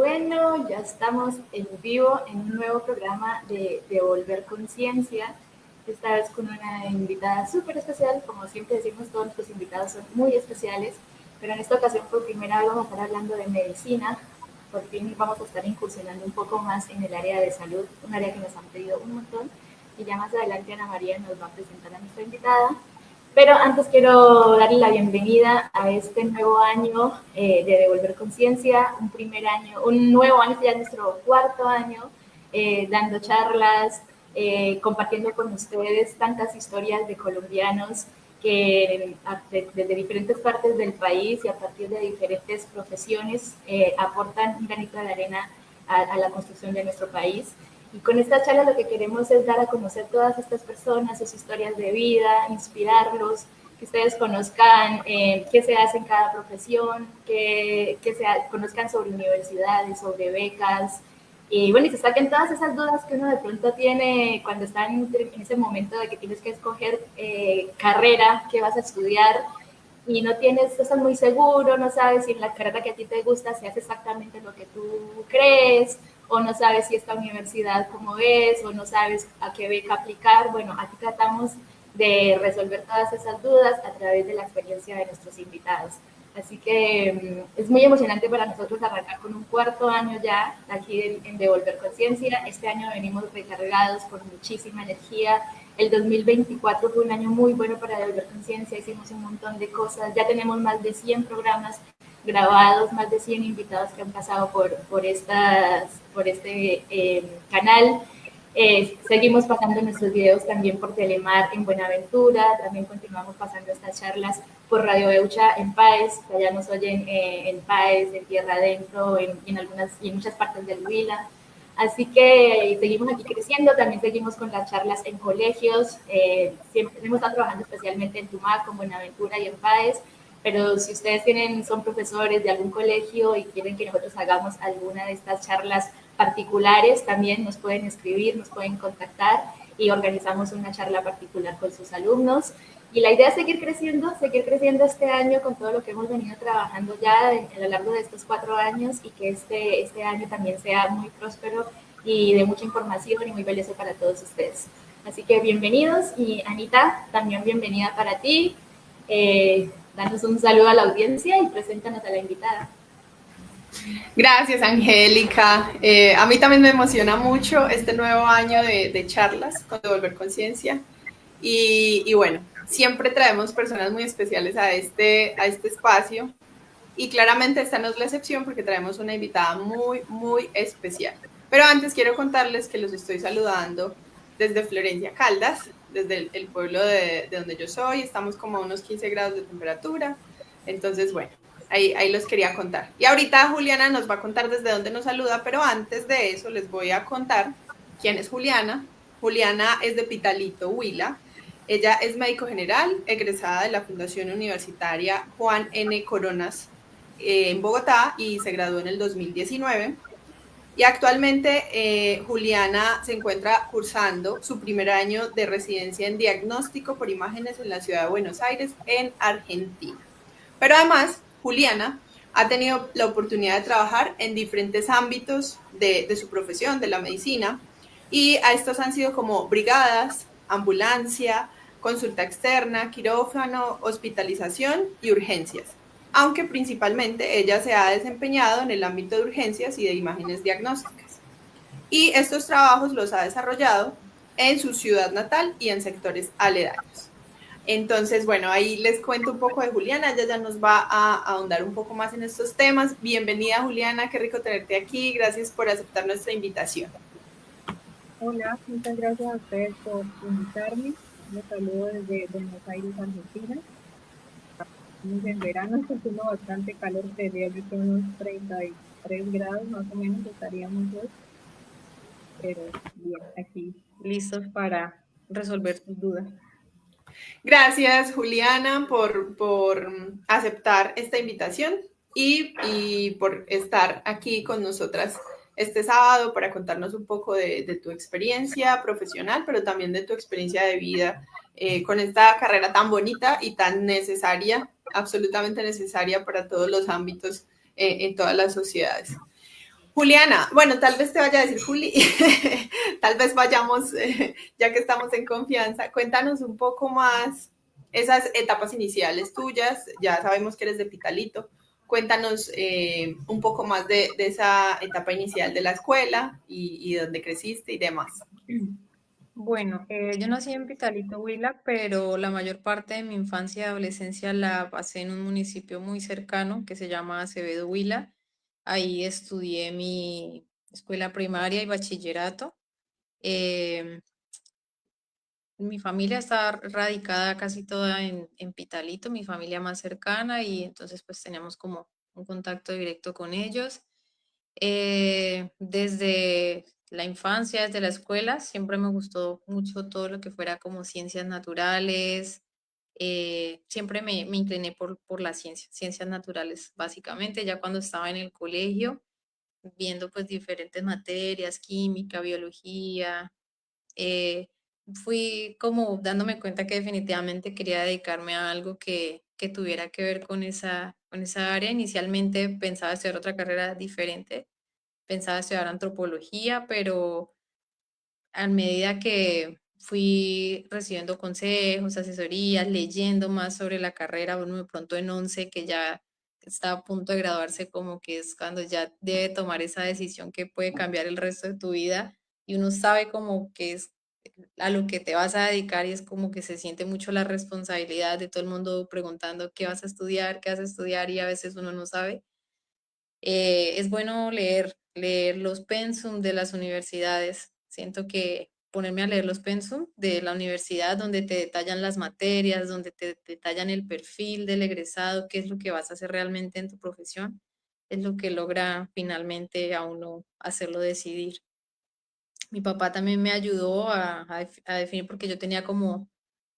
bueno, ya estamos en vivo en un nuevo programa de Devolver Conciencia, esta vez con una invitada súper especial. Como siempre decimos, todos nuestros invitados son muy especiales, pero en esta ocasión por primera vez vamos a estar hablando de medicina. Por fin vamos a estar incursionando un poco más en el área de salud, un área que nos han pedido un montón, y ya más adelante Ana María nos va a presentar a nuestra invitada. Pero antes quiero darle la bienvenida a este nuevo año de Devolver Conciencia, un nuevo año, ya es nuestro cuarto año, dando charlas, compartiendo con ustedes tantas historias de colombianos que desde diferentes partes del país y a partir de diferentes profesiones aportan un granito de arena a la construcción de nuestro país. Y con esta charla lo que queremos es dar a conocer todas estas personas, sus historias de vida, inspirarlos, que ustedes conozcan qué se hace en cada profesión, conozcan sobre universidades, sobre becas, y bueno, y se saquen todas esas dudas que uno de pronto tiene cuando está en ese momento de que tienes que escoger carrera, qué vas a estudiar, y no estás muy seguro, no sabes si la carrera que a ti te gusta se hace exactamente lo que tú crees, o no sabes si esta universidad como es, o no sabes a qué beca aplicar. Bueno, aquí tratamos de resolver todas esas dudas a través de la experiencia de nuestros invitados. Así que es muy emocionante para nosotros arrancar con un cuarto año ya aquí en Devolver Conciencia. Este año venimos recargados con muchísima energía. El 2024 fue un año muy bueno para Devolver Conciencia, hicimos un montón de cosas, ya tenemos más de 100 programas grabados, más de 100 invitados que han pasado por este canal. Seguimos pasando nuestros videos también por Telemar en Buenaventura, también continuamos pasando estas charlas por Radio Eucha en Páez, que allá nos oyen en Páez, en Tierra Adentro, en muchas partes del Huila. Así que seguimos aquí creciendo, también seguimos con las charlas en colegios, siempre hemos estado trabajando especialmente en Tumaco, en Buenaventura y en Páez, pero si ustedes son profesores de algún colegio y quieren que nosotros hagamos alguna de estas charlas particulares, también nos pueden escribir, nos pueden contactar y organizamos una charla particular con sus alumnos. Y la idea es seguir creciendo este año con todo lo que hemos venido trabajando ya a lo largo de estos 4 años, y que este año también sea muy próspero y de mucha información y muy valioso para todos ustedes. Así que bienvenidos, y Anita, también bienvenida para ti. Danos un saludo a la audiencia y preséntanos a la invitada. Gracias, Angélica. A mí también me emociona mucho este nuevo año de charlas con Devolver Conciencia. Y bueno, siempre traemos personas muy especiales a este espacio. Y claramente esta no es la excepción, porque traemos una invitada muy, muy especial. Pero antes quiero contarles que los estoy saludando desde Florencia, Caldas, desde el pueblo de donde yo soy. Estamos como a unos 15 grados de temperatura. Entonces, bueno, ahí los quería contar. Y ahorita Juliana nos va a contar desde dónde nos saluda, pero antes de eso les voy a contar quién es Juliana. Juliana es de Pitalito, Huila. Ella es médico general, egresada de la Fundación Universitaria Juan N. Coronas en Bogotá, y se graduó en el 2019. Y actualmente Juliana se encuentra cursando su primer año de residencia en diagnóstico por imágenes en la ciudad de Buenos Aires, en Argentina. Pero además, Juliana ha tenido la oportunidad de trabajar en diferentes ámbitos de su profesión, de la medicina, y a estos han sido como brigadas, ambulancia, consulta externa, quirófano, hospitalización y urgencias, aunque principalmente ella se ha desempeñado en el ámbito de urgencias y de imágenes diagnósticas. Y estos trabajos los ha desarrollado en su ciudad natal y en sectores aledaños. Entonces, bueno, ahí les cuento un poco de Juliana. Ella ya nos va a ahondar un poco más en estos temas. Bienvenida, Juliana, qué rico tenerte aquí. Gracias por aceptar nuestra invitación. Hola, muchas gracias a ustedes por invitarme. Les saludo desde Buenos Aires, Argentina. Estamos en verano, está haciendo bastante calor, sería yo creo unos 33 grados más o menos estaríamos hoy. Pero bien, aquí listos para resolver sus dudas. Gracias, Juliana, por aceptar esta invitación y por estar aquí con nosotras este sábado para contarnos un poco de tu experiencia profesional, pero también de tu experiencia de vida con esta carrera tan bonita y tan necesaria, absolutamente necesaria para todos los ámbitos en todas las sociedades. Juliana, bueno, tal vez te vaya a decir Juli, tal vez vayamos, ya que estamos en confianza, cuéntanos un poco más esas etapas iniciales tuyas, ya sabemos que eres de Pitalito, cuéntanos un poco más de esa etapa inicial de la escuela y dónde creciste y demás. Bueno, yo nací en Pitalito, Huila, pero la mayor parte de mi infancia y adolescencia la pasé en un municipio muy cercano que se llama Acevedo, Huila. Ahí estudié mi escuela primaria y bachillerato. Em, Mi familia está radicada casi toda en Pitalito, mi familia más cercana, y entonces pues teníamos como un contacto directo con ellos. Desde la infancia, desde la escuela, siempre me gustó mucho todo lo que fuera como ciencias naturales. Siempre me incliné por las ciencias naturales, básicamente. Ya cuando estaba en el colegio, viendo pues diferentes materias, química, biología, eh, fui como dándome cuenta que definitivamente quería dedicarme a algo que tuviera que ver con esa área. Inicialmente pensaba estudiar otra carrera diferente, pensaba estudiar antropología, pero a medida que fui recibiendo consejos, asesorías, leyendo más sobre la carrera, bueno, de pronto en 11 que ya está a punto de graduarse, como que es cuando ya debe tomar esa decisión que puede cambiar el resto de tu vida, y uno sabe como que es a lo que te vas a dedicar, y es como que se siente mucho la responsabilidad de todo el mundo preguntando qué vas a estudiar, qué vas a estudiar, y a veces uno no sabe. Es bueno leer los pensum de las universidades. Siento que ponerme a leer los pensum de la universidad, donde te detallan las materias, donde te detallan el perfil del egresado, qué es lo que vas a hacer realmente en tu profesión, es lo que logra finalmente a uno hacerlo decidir. Mi papá también me ayudó a definir, porque yo tenía como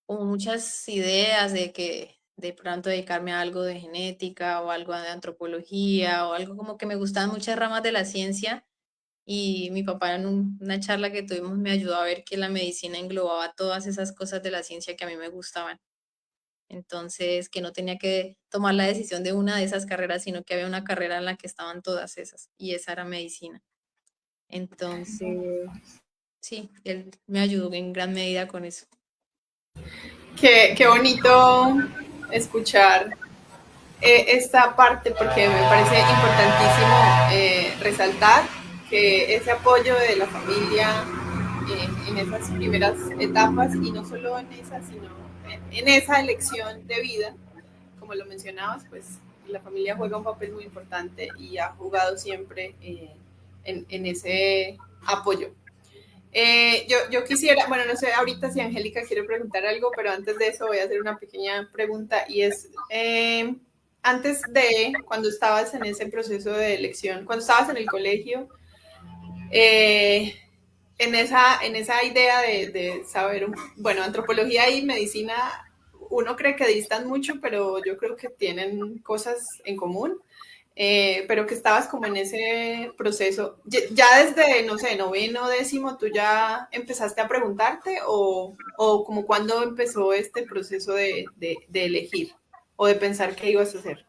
muchas ideas de que de pronto dedicarme a algo de genética o algo de antropología o algo, como que me gustaban muchas ramas de la ciencia, y mi papá en una charla que tuvimos me ayudó a ver que la medicina englobaba todas esas cosas de la ciencia que a mí me gustaban. Entonces, que no tenía que tomar la decisión de una de esas carreras, sino que había una carrera en la que estaban todas esas, y esa era medicina. Entonces, sí, él me ayudó en gran medida con eso. Qué bonito escuchar esta parte porque me parece importantísimo resaltar que ese apoyo de la familia en esas primeras etapas y no solo en esa, sino en esa elección de vida, como lo mencionabas, pues la familia juega un papel muy importante y ha jugado siempre en ese apoyo. Yo quisiera, bueno, no sé ahorita si Angélica quiere preguntar algo, pero antes de eso voy a hacer una pequeña pregunta y es, antes de, cuando estabas en ese proceso de elección, cuando estabas en el colegio, eh, en esa idea de saber, bueno, antropología y medicina, uno cree que distan mucho, pero yo creo que tienen cosas en común. Pero que estabas como en ese proceso, ya desde, no sé, noveno, décimo, ¿tú ya empezaste a preguntarte o como cuándo empezó este proceso de elegir o de pensar qué ibas a hacer?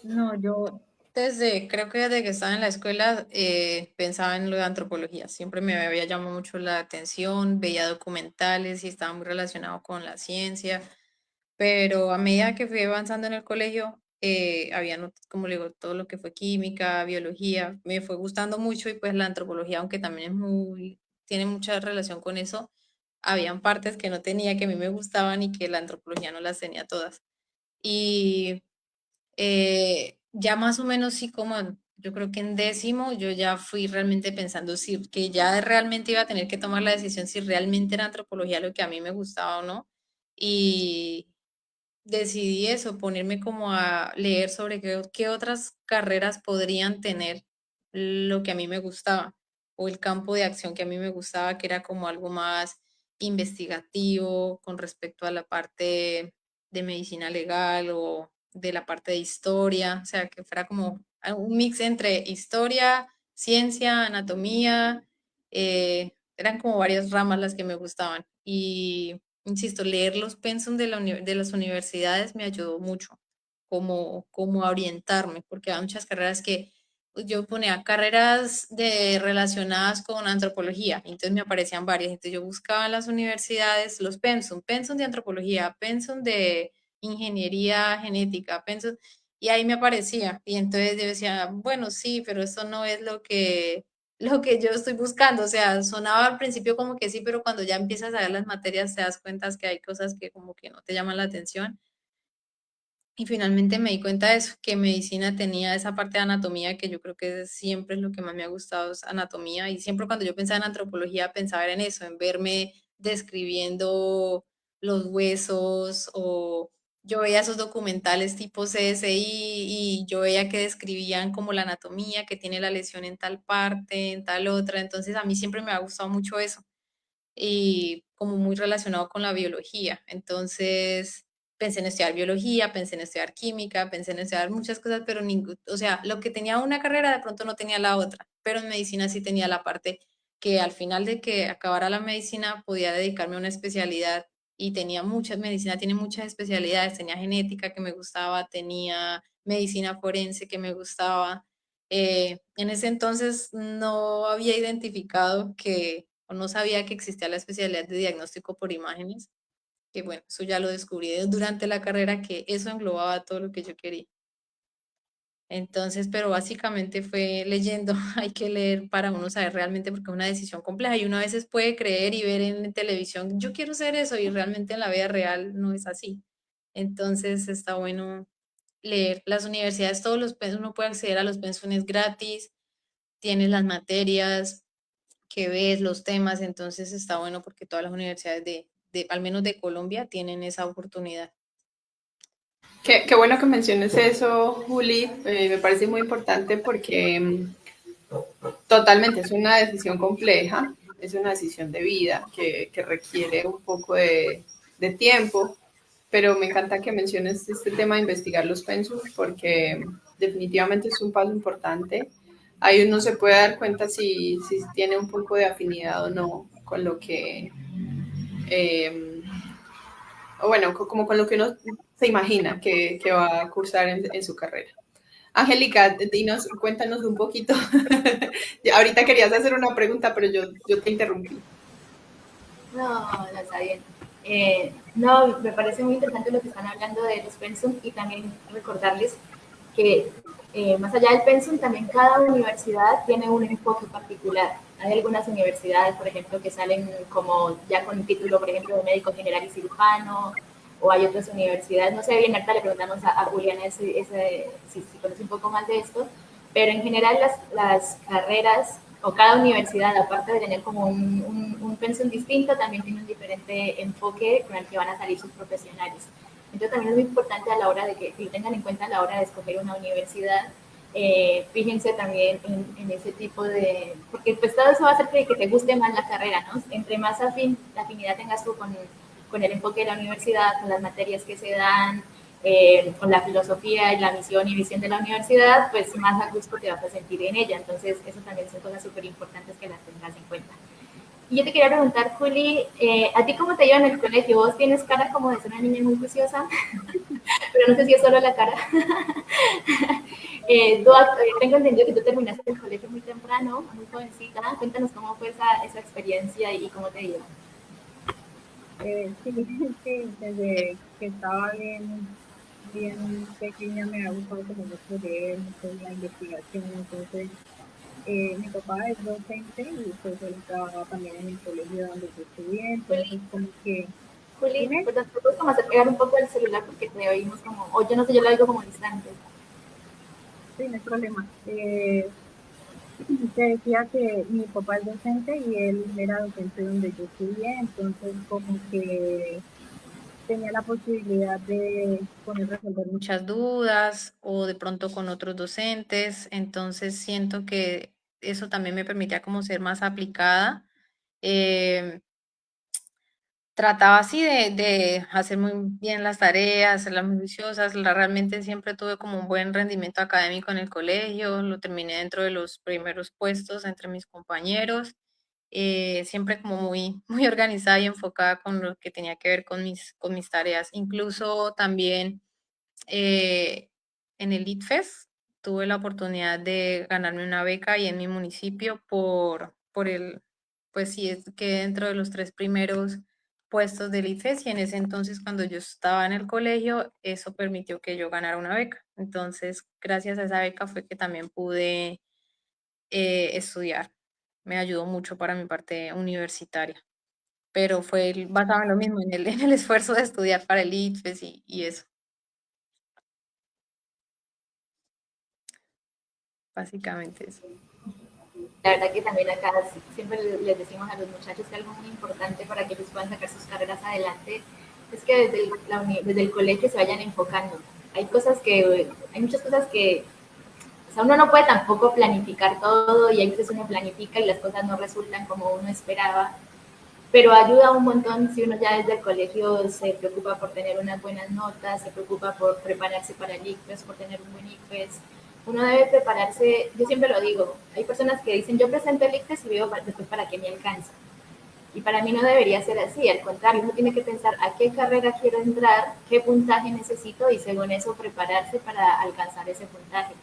No, yo creo que desde que estaba en la escuela pensaba en lo de antropología. Siempre me había llamado mucho la atención, veía documentales y estaba muy relacionado con la ciencia, pero a medida que fui avanzando en el colegio, había, como le digo, todo lo que fue química, biología, me fue gustando mucho, y pues la antropología, aunque también tiene mucha relación con eso, habían partes que no tenía, que a mí me gustaban, y que la antropología no las tenía todas. Y ya más o menos sí, como yo creo que en décimo yo ya fui realmente pensando si que ya realmente iba a tener que tomar la decisión si realmente era antropología lo que a mí me gustaba o no. Y decidí eso, ponerme como a leer sobre qué otras carreras podrían tener lo que a mí me gustaba, o el campo de acción que a mí me gustaba, que era como algo más investigativo con respecto a la parte de medicina legal o de la parte de historia, o sea, que fuera como un mix entre historia, ciencia, anatomía, eran como varias ramas las que me gustaban. Y insisto, leer los pensum de las universidades me ayudó mucho como a orientarme, porque hay muchas carreras que yo ponía carreras relacionadas con antropología, entonces me aparecían varias, entonces yo buscaba en las universidades los pensum de antropología, pensum de ingeniería genética, pensum, y ahí me aparecía, y entonces yo decía, bueno, sí, pero eso no es lo que yo estoy buscando, o sea, sonaba al principio como que sí, pero cuando ya empiezas a ver las materias te das cuenta que hay cosas que como que no te llaman la atención. Y finalmente me di cuenta de eso, que medicina tenía esa parte de anatomía que yo creo que siempre es lo que más me ha gustado, es anatomía. Y siempre cuando yo pensaba en antropología pensaba en eso, en verme describiendo los huesos o yo veía esos documentales tipo CSI y yo veía que describían como la anatomía, que tiene la lesión en tal parte, en tal otra. Entonces a mí siempre me ha gustado mucho eso y como muy relacionado con la biología. Entonces, pensé en estudiar biología, pensé en estudiar química, pensé en estudiar muchas cosas, pero o sea, lo que tenía una carrera de pronto no tenía la otra, pero en medicina sí tenía la parte que al final de que acabara la medicina podía dedicarme a una especialidad y tenía muchas, medicina tiene muchas especialidades, tenía genética que me gustaba, tenía medicina forense que me gustaba. En ese entonces no había identificado que, o no sabía que existía la especialidad de diagnóstico por imágenes, que bueno, eso ya lo descubrí durante la carrera, que eso englobaba todo lo que yo quería. Entonces, pero básicamente fue leyendo, hay que leer para uno saber realmente porque es una decisión compleja y uno a veces puede creer y ver en televisión, yo quiero ser eso y realmente en la vida real no es así. Entonces está bueno leer. Las universidades, todos los pensos, uno puede acceder a los pensiones gratis, tienes las materias que ves, los temas, entonces está bueno porque todas las universidades al menos de Colombia, tienen esa oportunidad. Qué bueno que menciones eso, Juli. Me parece muy importante porque totalmente es una decisión compleja, es una decisión de vida que requiere un poco de tiempo, pero me encanta que menciones este tema de investigar los pensos porque definitivamente es un paso importante. Ahí uno se puede dar cuenta si tiene un poco de afinidad o no con lo que, eh, o bueno, como con lo que uno se imagina que va a cursar en su carrera. Angélica, cuéntanos un poquito. Ahorita querías hacer una pregunta, pero yo te interrumpí. No, no está bien. No, me parece muy interesante lo que están hablando de los pensum y también recordarles que más allá del pensum, también cada universidad tiene un enfoque particular. Hay algunas universidades, por ejemplo, que salen como ya con título, por ejemplo, de médico general y cirujano, o hay otras universidades, no sé bien, ahorita le preguntamos a Juliana si conoce un poco más de esto, pero en general las carreras o cada universidad, aparte de tener como un pensum distinto, también tiene un diferente enfoque con el que van a salir sus profesionales. Entonces también es muy importante a la hora de que lo tengan en cuenta a la hora de escoger una universidad. Fíjense también en ese tipo de, porque pues todo eso va a hacer que te guste más la carrera, ¿no? Entre más la afinidad tengas tú con el enfoque de la universidad, con las materias que se dan, con la filosofía y la misión y visión de la universidad, pues más a gusto te vas a sentir en ella. Entonces, eso también son cosas súper importantes que las tengas en cuenta. Y yo te quería preguntar, Juli, ¿a ti cómo te llevan en el colegio? ¿Vos tienes cara como de ser una niña muy juiciosa? Pero no sé si es solo la cara. Tengo entendido que tú terminaste el colegio muy temprano, muy jovencita. Cuéntanos cómo fue esa experiencia y cómo te dio. Sí, sí, desde que estaba bien pequeña me ha gustado como mucho leer, mucho la investigación, entonces mi papá es docente y pues él trabaja también en el colegio donde yo estudié, Juli, entonces como que, Juli, dime, pues te puedes como hacer pegar un poco el celular porque te oímos como, o yo no sé, yo lo oigo como distante. sí, no hay problema. Te decía que mi papá es docente y él era docente donde yo estudié, entonces como que tenía la posibilidad de poder resolver Muchas dudas o de pronto con otros docentes, entonces siento que eso también me permitía como ser más aplicada. Eh, Trataba así de hacer muy bien las tareas, hacerlas muy juiciosas. Realmente siempre tuve como un buen rendimiento académico en el colegio, lo terminé dentro de los primeros puestos entre mis compañeros, siempre como muy, muy organizada y enfocada con lo que tenía que ver con mis tareas. Incluso también eh, en el ITFES tuve la oportunidad de ganarme una beca ahí en mi municipio por el, pues sí, es que dentro de los 3 primeros puestos del IFES y en ese entonces cuando yo estaba en el colegio, eso permitió que yo ganara una beca. Entonces, gracias a esa beca fue que también pude estudiar. Me ayudó mucho para mi parte universitaria, pero fue basado en lo mismo, en en el esfuerzo de estudiar para el IFES y eso, básicamente eso. La verdad que también acá siempre les decimos a los muchachos que algo muy importante para que ellos puedan sacar sus carreras adelante es que desde el colegio se vayan enfocando. Hay muchas cosas que, o sea, uno no puede tampoco planificar todo y hay veces uno planifica y las cosas no resultan como uno esperaba, pero ayuda un montón si uno ya desde el colegio se preocupa por tener unas buenas notas, se preocupa por prepararse para el ICFES, por tener un buen ICFES. Uno debe prepararse, yo siempre lo digo, hay personas que dicen yo presento el ICFES y veo después para qué me alcanza. Y para mí no debería ser así, al contrario, uno tiene que pensar a qué carrera quiero entrar, qué puntaje necesito y según eso prepararse para alcanzar ese puntaje.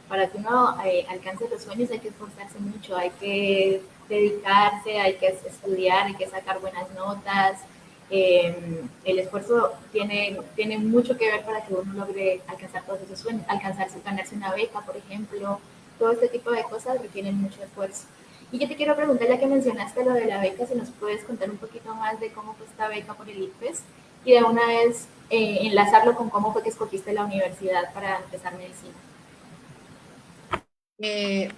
Para que uno alcance los sueños hay que esforzarse mucho, hay que dedicarse, hay que estudiar, hay que sacar buenas notas. El esfuerzo tiene mucho que ver para que uno logre alcanzar todos esos sueños, ganarse una beca, por ejemplo. Todo este tipo de cosas requieren mucho esfuerzo. Y yo te quiero preguntar, ya que mencionaste lo de la beca, si nos puedes contar un poquito más de cómo fue esta beca por el ICFES y de una vez enlazarlo con cómo fue que escogiste la universidad para empezar medicina.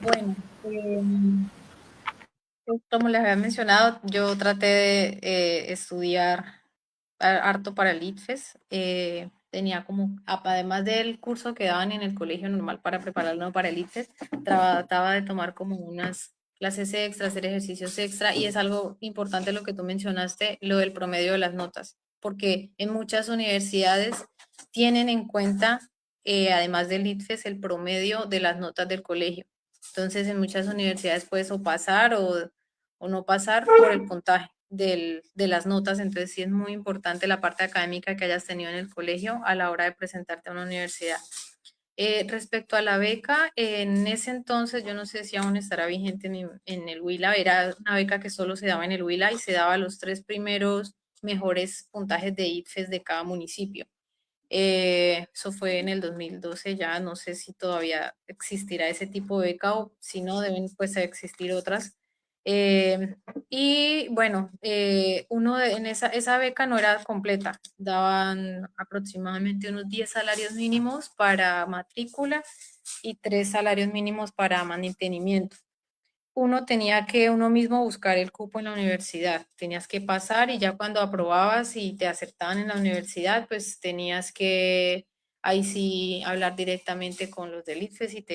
Bueno, pues, como les había mencionado, yo traté de estudiar harto para el ITFES. Tenía como, además del curso que daban en el colegio normal para prepararlo para el ITFES, trataba de tomar como unas clases extra, hacer ejercicios extra, y es algo importante lo que tú mencionaste, lo del promedio de las notas, porque en muchas universidades tienen en cuenta, además del ITFES, el promedio de las notas del colegio. Entonces, en muchas universidades puedes o pasar o no pasar por el puntaje de las notas. Entonces, sí es muy importante la parte académica que hayas tenido en el colegio a la hora de presentarte a una universidad. Respecto a la beca, en ese entonces, yo no sé si aún estará vigente en el Huila, era una beca que solo se daba en el Huila y se daba a los 3 primeros mejores puntajes de ITFES de cada municipio. Eso fue en el 2012, ya no sé si todavía existirá ese tipo de beca o si no, deben pues existir otras. Eh, y bueno, en esa beca no era completa, daban aproximadamente unos 10 salarios mínimos para matrícula y 3 salarios mínimos para mantenimiento. Uno tenía que uno mismo buscar el cupo en la universidad. Tenías que pasar y ya cuando aprobabas y te aceptaban en la universidad, pues tenías que ahí sí hablar directamente con los del ICFES y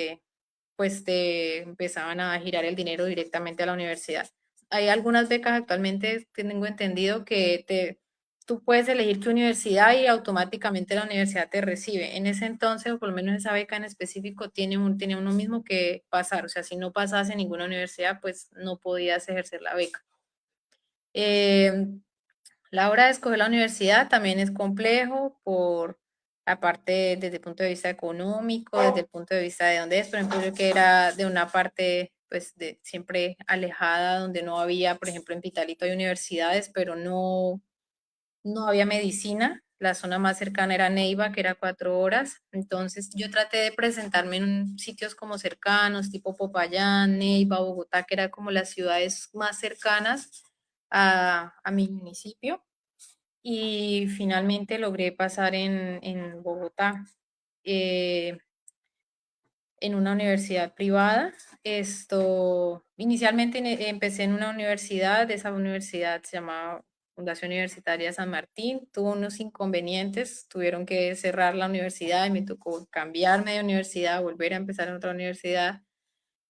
pues te empezaban a girar el dinero directamente a la universidad. Hay algunas becas actualmente que tengo entendido que tú puedes elegir qué universidad y automáticamente la universidad te recibe. En ese entonces, o por lo menos esa beca en específico, tenía uno mismo que pasar. O sea, si no pasas en ninguna universidad, pues no podías ejercer la beca. Eh, la hora de escoger la universidad también es complejo aparte desde el punto de vista económico, desde el punto de vista de dónde es. Por ejemplo, yo que era de una parte, pues, de siempre alejada, donde no había, por ejemplo, en Pitalito hay universidades, pero no había medicina. La zona más cercana era Neiva, que era 4 horas. Entonces yo traté de presentarme en sitios como cercanos, tipo Popayán, Neiva, Bogotá, que eran como las ciudades más cercanas a mi municipio. Y finalmente logré pasar en Bogotá, eh, en una universidad privada. Inicialmente empecé en una universidad, esa universidad se llamaba Fundación Universitaria San Martín, tuvo unos inconvenientes, tuvieron que cerrar la universidad y me tocó cambiarme de universidad, volver a empezar en otra universidad.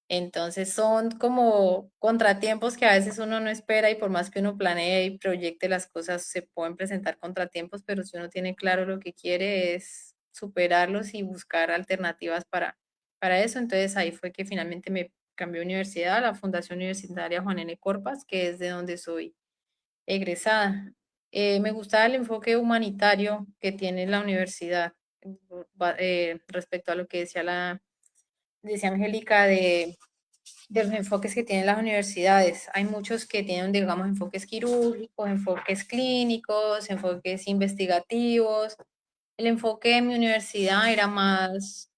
Entonces son como contratiempos que a veces uno no espera y por más que uno planee y proyecte las cosas, se pueden presentar contratiempos, pero si uno tiene claro lo que quiere es superarlos y buscar alternativas para eso. Entonces ahí fue que finalmente me cambié de universidad a la Fundación Universitaria Juan N. Corpas, que es de donde soy egresada. Me gusta el enfoque humanitario que tiene la universidad respecto a lo que decía decía Angélica, de los enfoques que tienen las universidades. Hay muchos que tienen, digamos, enfoques quirúrgicos, enfoques clínicos, enfoques investigativos. El enfoque de mi universidad era más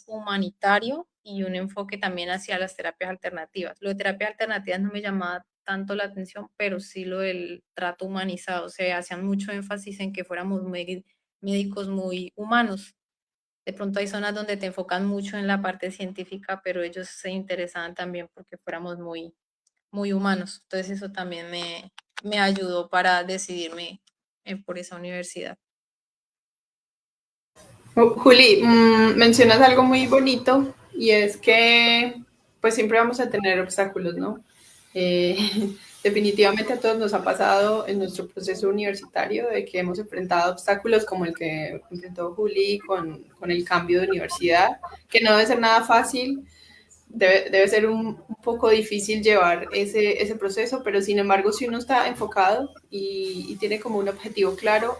humanitario y un enfoque también hacia las terapias alternativas. Lo de terapias alternativas no me llamaba tanto la atención, pero sí lo del trato humanizado. O sea, hacían mucho énfasis en que fuéramos médicos muy humanos. De pronto hay zonas donde te enfocan mucho en la parte científica, pero ellos se interesaban también porque fuéramos muy humanos. Entonces eso también me ayudó para decidirme por esa universidad. Juli, mencionas algo muy bonito y es que pues siempre vamos a tener obstáculos, ¿no? Eh, definitivamente a todos nos ha pasado en nuestro proceso universitario de que hemos enfrentado obstáculos como el que enfrentó Juli con el cambio de universidad, que no debe ser nada fácil, debe ser un poco difícil llevar ese proceso, pero sin embargo si uno está enfocado y tiene como un objetivo claro,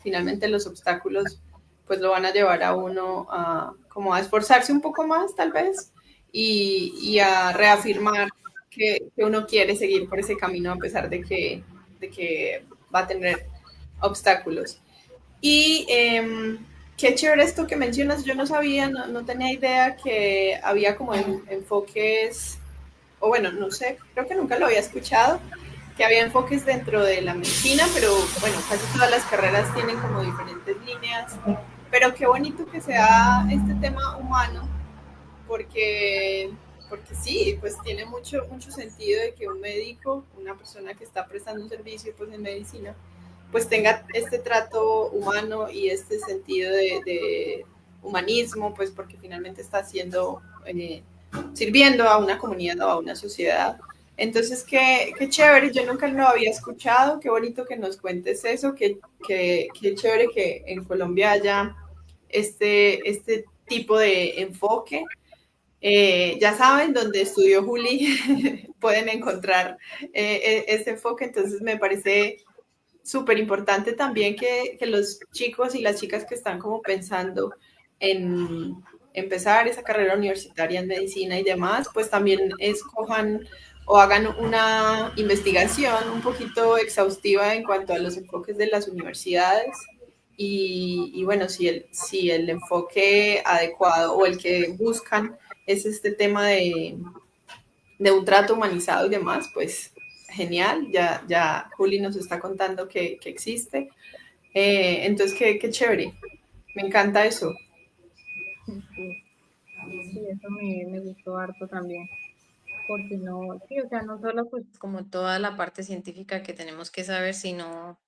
finalmente los obstáculos pues lo van a llevar a uno a como a esforzarse un poco más tal vez y a reafirmar que uno quiere seguir por ese camino a pesar de que va a tener obstáculos. Y qué chévere esto que mencionas, yo no sabía, no tenía idea que había como enfoques, o bueno, no sé, creo que nunca lo había escuchado, que había enfoques dentro de la medicina, pero bueno, casi todas las carreras tienen como diferentes líneas, pero qué bonito que sea este tema humano, porque, porque sí, pues tiene mucho sentido de que un médico, una persona que está prestando un servicio pues en medicina, pues tenga este trato humano y este sentido de humanismo, pues porque finalmente está haciendo, sirviendo a una comunidad o a una sociedad. Entonces, qué chévere, yo nunca lo había escuchado, qué bonito que nos cuentes eso, qué chévere que en Colombia haya este tipo de enfoque. Ya saben, donde estudió Juli, pueden encontrar ese enfoque, entonces me parece súper importante también que los chicos y las chicas que están como pensando en empezar esa carrera universitaria en medicina y demás, pues también escojan o hagan una investigación un poquito exhaustiva en cuanto a los enfoques de las universidades y bueno, si el enfoque adecuado o el que buscan es este tema de un trato humanizado y demás, pues genial, ya Juli nos está contando que existe. Entonces, qué chévere, me encanta eso. Sí, sí, eso me gustó harto también, porque no, sí, o sea, no solo pues Como toda la parte científica que tenemos que saber, sino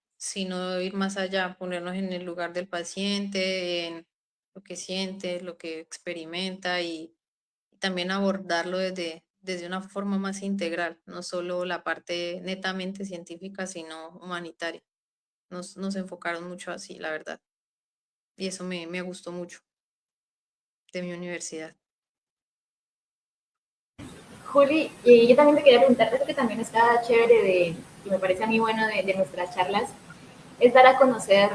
ir más allá, ponernos en el lugar del paciente, en lo que siente, lo que experimenta y también abordarlo desde una forma más integral, no solo la parte netamente científica, sino humanitaria. Nos enfocaron mucho así, la verdad. Y eso me gustó mucho de mi universidad. Juli, y yo también te quería preguntar, algo que también está chévere y me parece a mí bueno de nuestras charlas, es dar a conocer,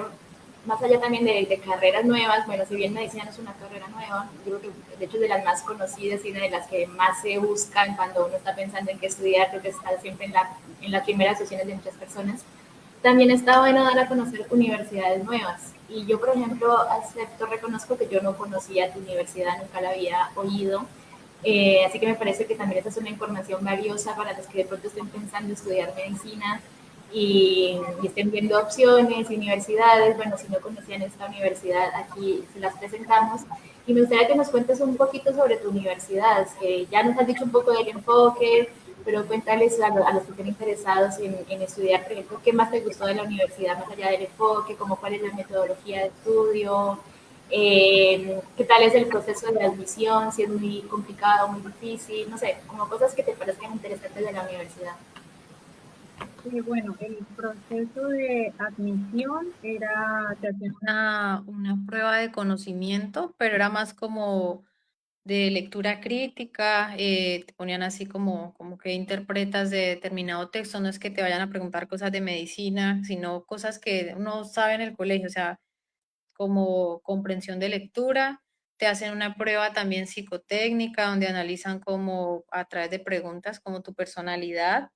más allá también de carreras nuevas, bueno, si bien medicina no es una carrera nueva, yo creo que de hecho es de las más conocidas y de las que más se buscan cuando uno está pensando en qué estudiar, creo que está siempre en las primeras opciones de muchas personas. También está bueno dar a conocer universidades nuevas. Y yo, por ejemplo, acepto, reconozco que yo no conocía tu universidad, nunca la había oído. Así que me parece que también esta es una información valiosa para los que de pronto estén pensando estudiar medicina y estén viendo opciones, universidades. Bueno, si no conocían esta universidad, aquí se las presentamos. Y me gustaría que nos cuentes un poquito sobre tu universidad. Ya nos has dicho un poco del enfoque, pero cuéntales a los que estén interesados en estudiar, por ejemplo, qué más te gustó de la universidad, más allá del enfoque, como cuál es la metodología de estudio, qué tal es el proceso de admisión, si es muy complicado, muy difícil, no sé, como cosas que te parezcan interesantes de la universidad. bueno, el proceso de admisión era, te hacían Una prueba de conocimiento, pero era más como de lectura crítica, te ponían así como que interpretas de determinado texto, no es que te vayan a preguntar cosas de medicina, sino cosas que uno sabe en el colegio, o sea, como comprensión de lectura, te hacen una prueba también psicotécnica donde analizan como a través de preguntas como tu personalidad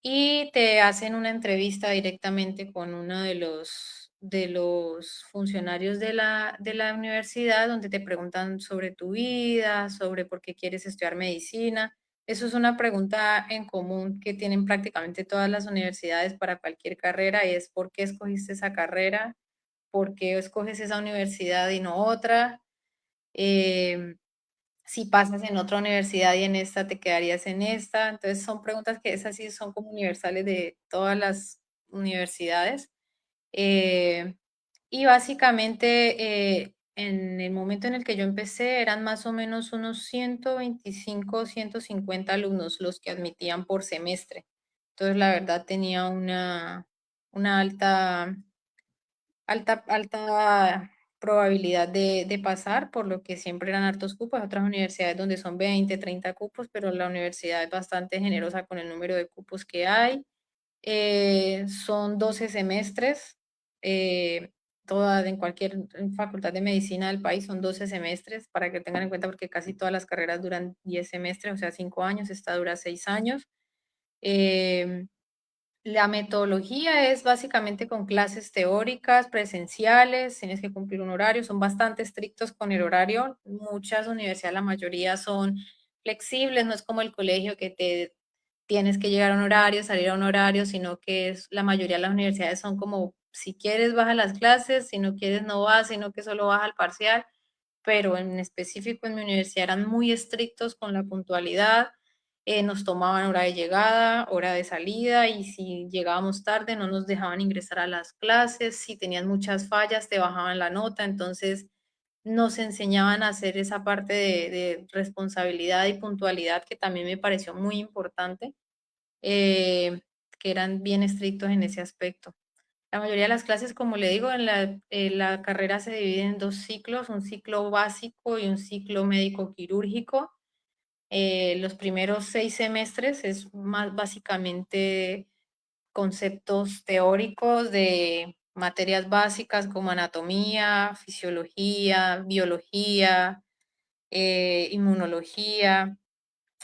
y te hacen una entrevista directamente con uno de los funcionarios de la universidad donde te preguntan sobre tu vida, sobre por qué quieres estudiar medicina. Eso es una pregunta en común que tienen prácticamente todas las universidades para cualquier carrera y es ¿por qué escogiste esa carrera? ¿Por qué escoges esa universidad y no otra? Eh, si pasas en otra universidad y en esta te quedarías en esta. Entonces son preguntas que esas sí son como universales de todas las universidades. Eh, y básicamente en el momento en el que yo empecé eran más o menos unos 125, 150 alumnos los que admitían por semestre. Entonces la verdad tenía una alta probabilidad de pasar, por lo que siempre eran hartos cupos. Hay otras universidades donde son 20, 30 cupos, pero la universidad es bastante generosa con el número de cupos que hay. Son 12 semestres, eh, en cualquier facultad de medicina del país son 12 semestres, para que tengan en cuenta, porque casi todas las carreras duran 10 semestres, o sea, 5 años, esta dura 6 años. Eh, la metodología es básicamente con clases teóricas, presenciales, tienes que cumplir un horario, son bastante estrictos con el horario. Muchas universidades, la mayoría son flexibles, no es como el colegio que te tienes que llegar a un horario, salir a un horario, sino que la mayoría de las universidades son como, si quieres vas a las clases, si no quieres no vas, sino que solo vas al parcial, pero en específico en mi universidad eran muy estrictos con la puntualidad. Nos tomaban hora de llegada, hora de salida y si llegábamos tarde no nos dejaban ingresar a las clases, si tenían muchas fallas te bajaban la nota, entonces nos enseñaban a hacer esa parte de responsabilidad y puntualidad que también me pareció muy importante, que eran bien estrictos en ese aspecto. La mayoría de las clases, como le digo, la carrera se divide en dos ciclos, un ciclo básico y un ciclo médico quirúrgico. Los primeros 6 semestres es más básicamente conceptos teóricos de materias básicas como anatomía, fisiología, biología, inmunología,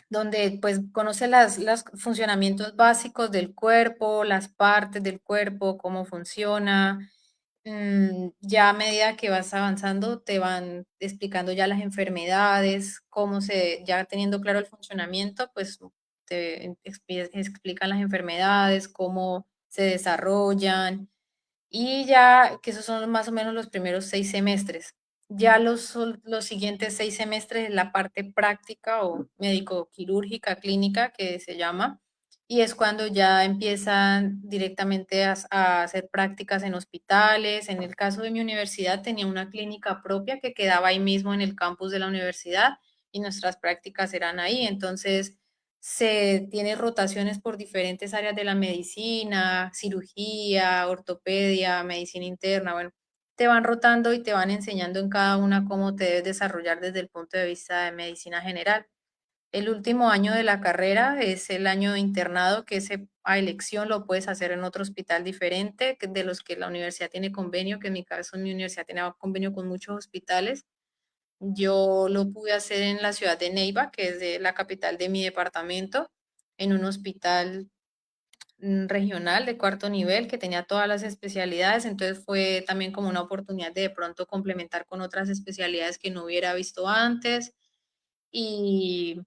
donde pues conoce los funcionamientos básicos del cuerpo, las partes del cuerpo, cómo funciona. Ya a medida que vas avanzando, te van explicando ya las enfermedades, ya teniendo claro el funcionamiento, pues te explican las enfermedades, cómo se desarrollan, y ya que esos son más o menos los primeros 6 semestres. Ya los siguientes 6 semestres es la parte práctica o médico-quirúrgica clínica que se llama, y es cuando ya empiezan directamente a hacer prácticas en hospitales. En el caso de mi universidad tenía una clínica propia que quedaba ahí mismo en el campus de la universidad y nuestras prácticas eran ahí. Entonces, se tiene rotaciones por diferentes áreas de la medicina, cirugía, ortopedia, medicina interna, bueno, te van rotando y te van enseñando en cada una cómo te debes desarrollar desde el punto de vista de medicina general. El último año de la carrera es el año de internado, que ese a elección lo puedes hacer en otro hospital diferente, de los que la universidad tiene convenio, que en mi caso mi universidad tiene convenio con muchos hospitales. Yo lo pude hacer en la ciudad de Neiva, que es la capital de mi departamento, en un hospital regional de cuarto nivel que tenía todas las especialidades, entonces fue también como una oportunidad de pronto complementar con otras especialidades que no hubiera visto antes y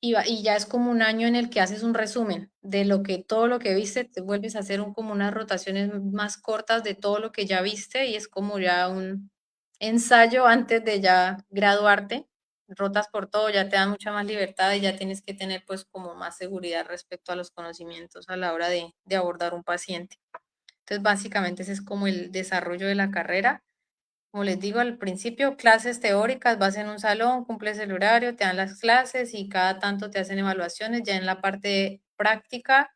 y ya es como un año en el que haces un resumen de todo lo que viste, te vuelves a hacer como unas rotaciones más cortas de todo lo que ya viste y es como ya un ensayo antes de ya graduarte. Rotas por todo, ya te dan mucha más libertad y ya tienes que tener pues como más seguridad respecto a los conocimientos a la hora de abordar un paciente. Entonces básicamente ese es como el desarrollo de la carrera. Como les digo al principio, clases teóricas, vas en un salón, cumples el horario, te dan las clases y cada tanto te hacen evaluaciones. Ya en la parte práctica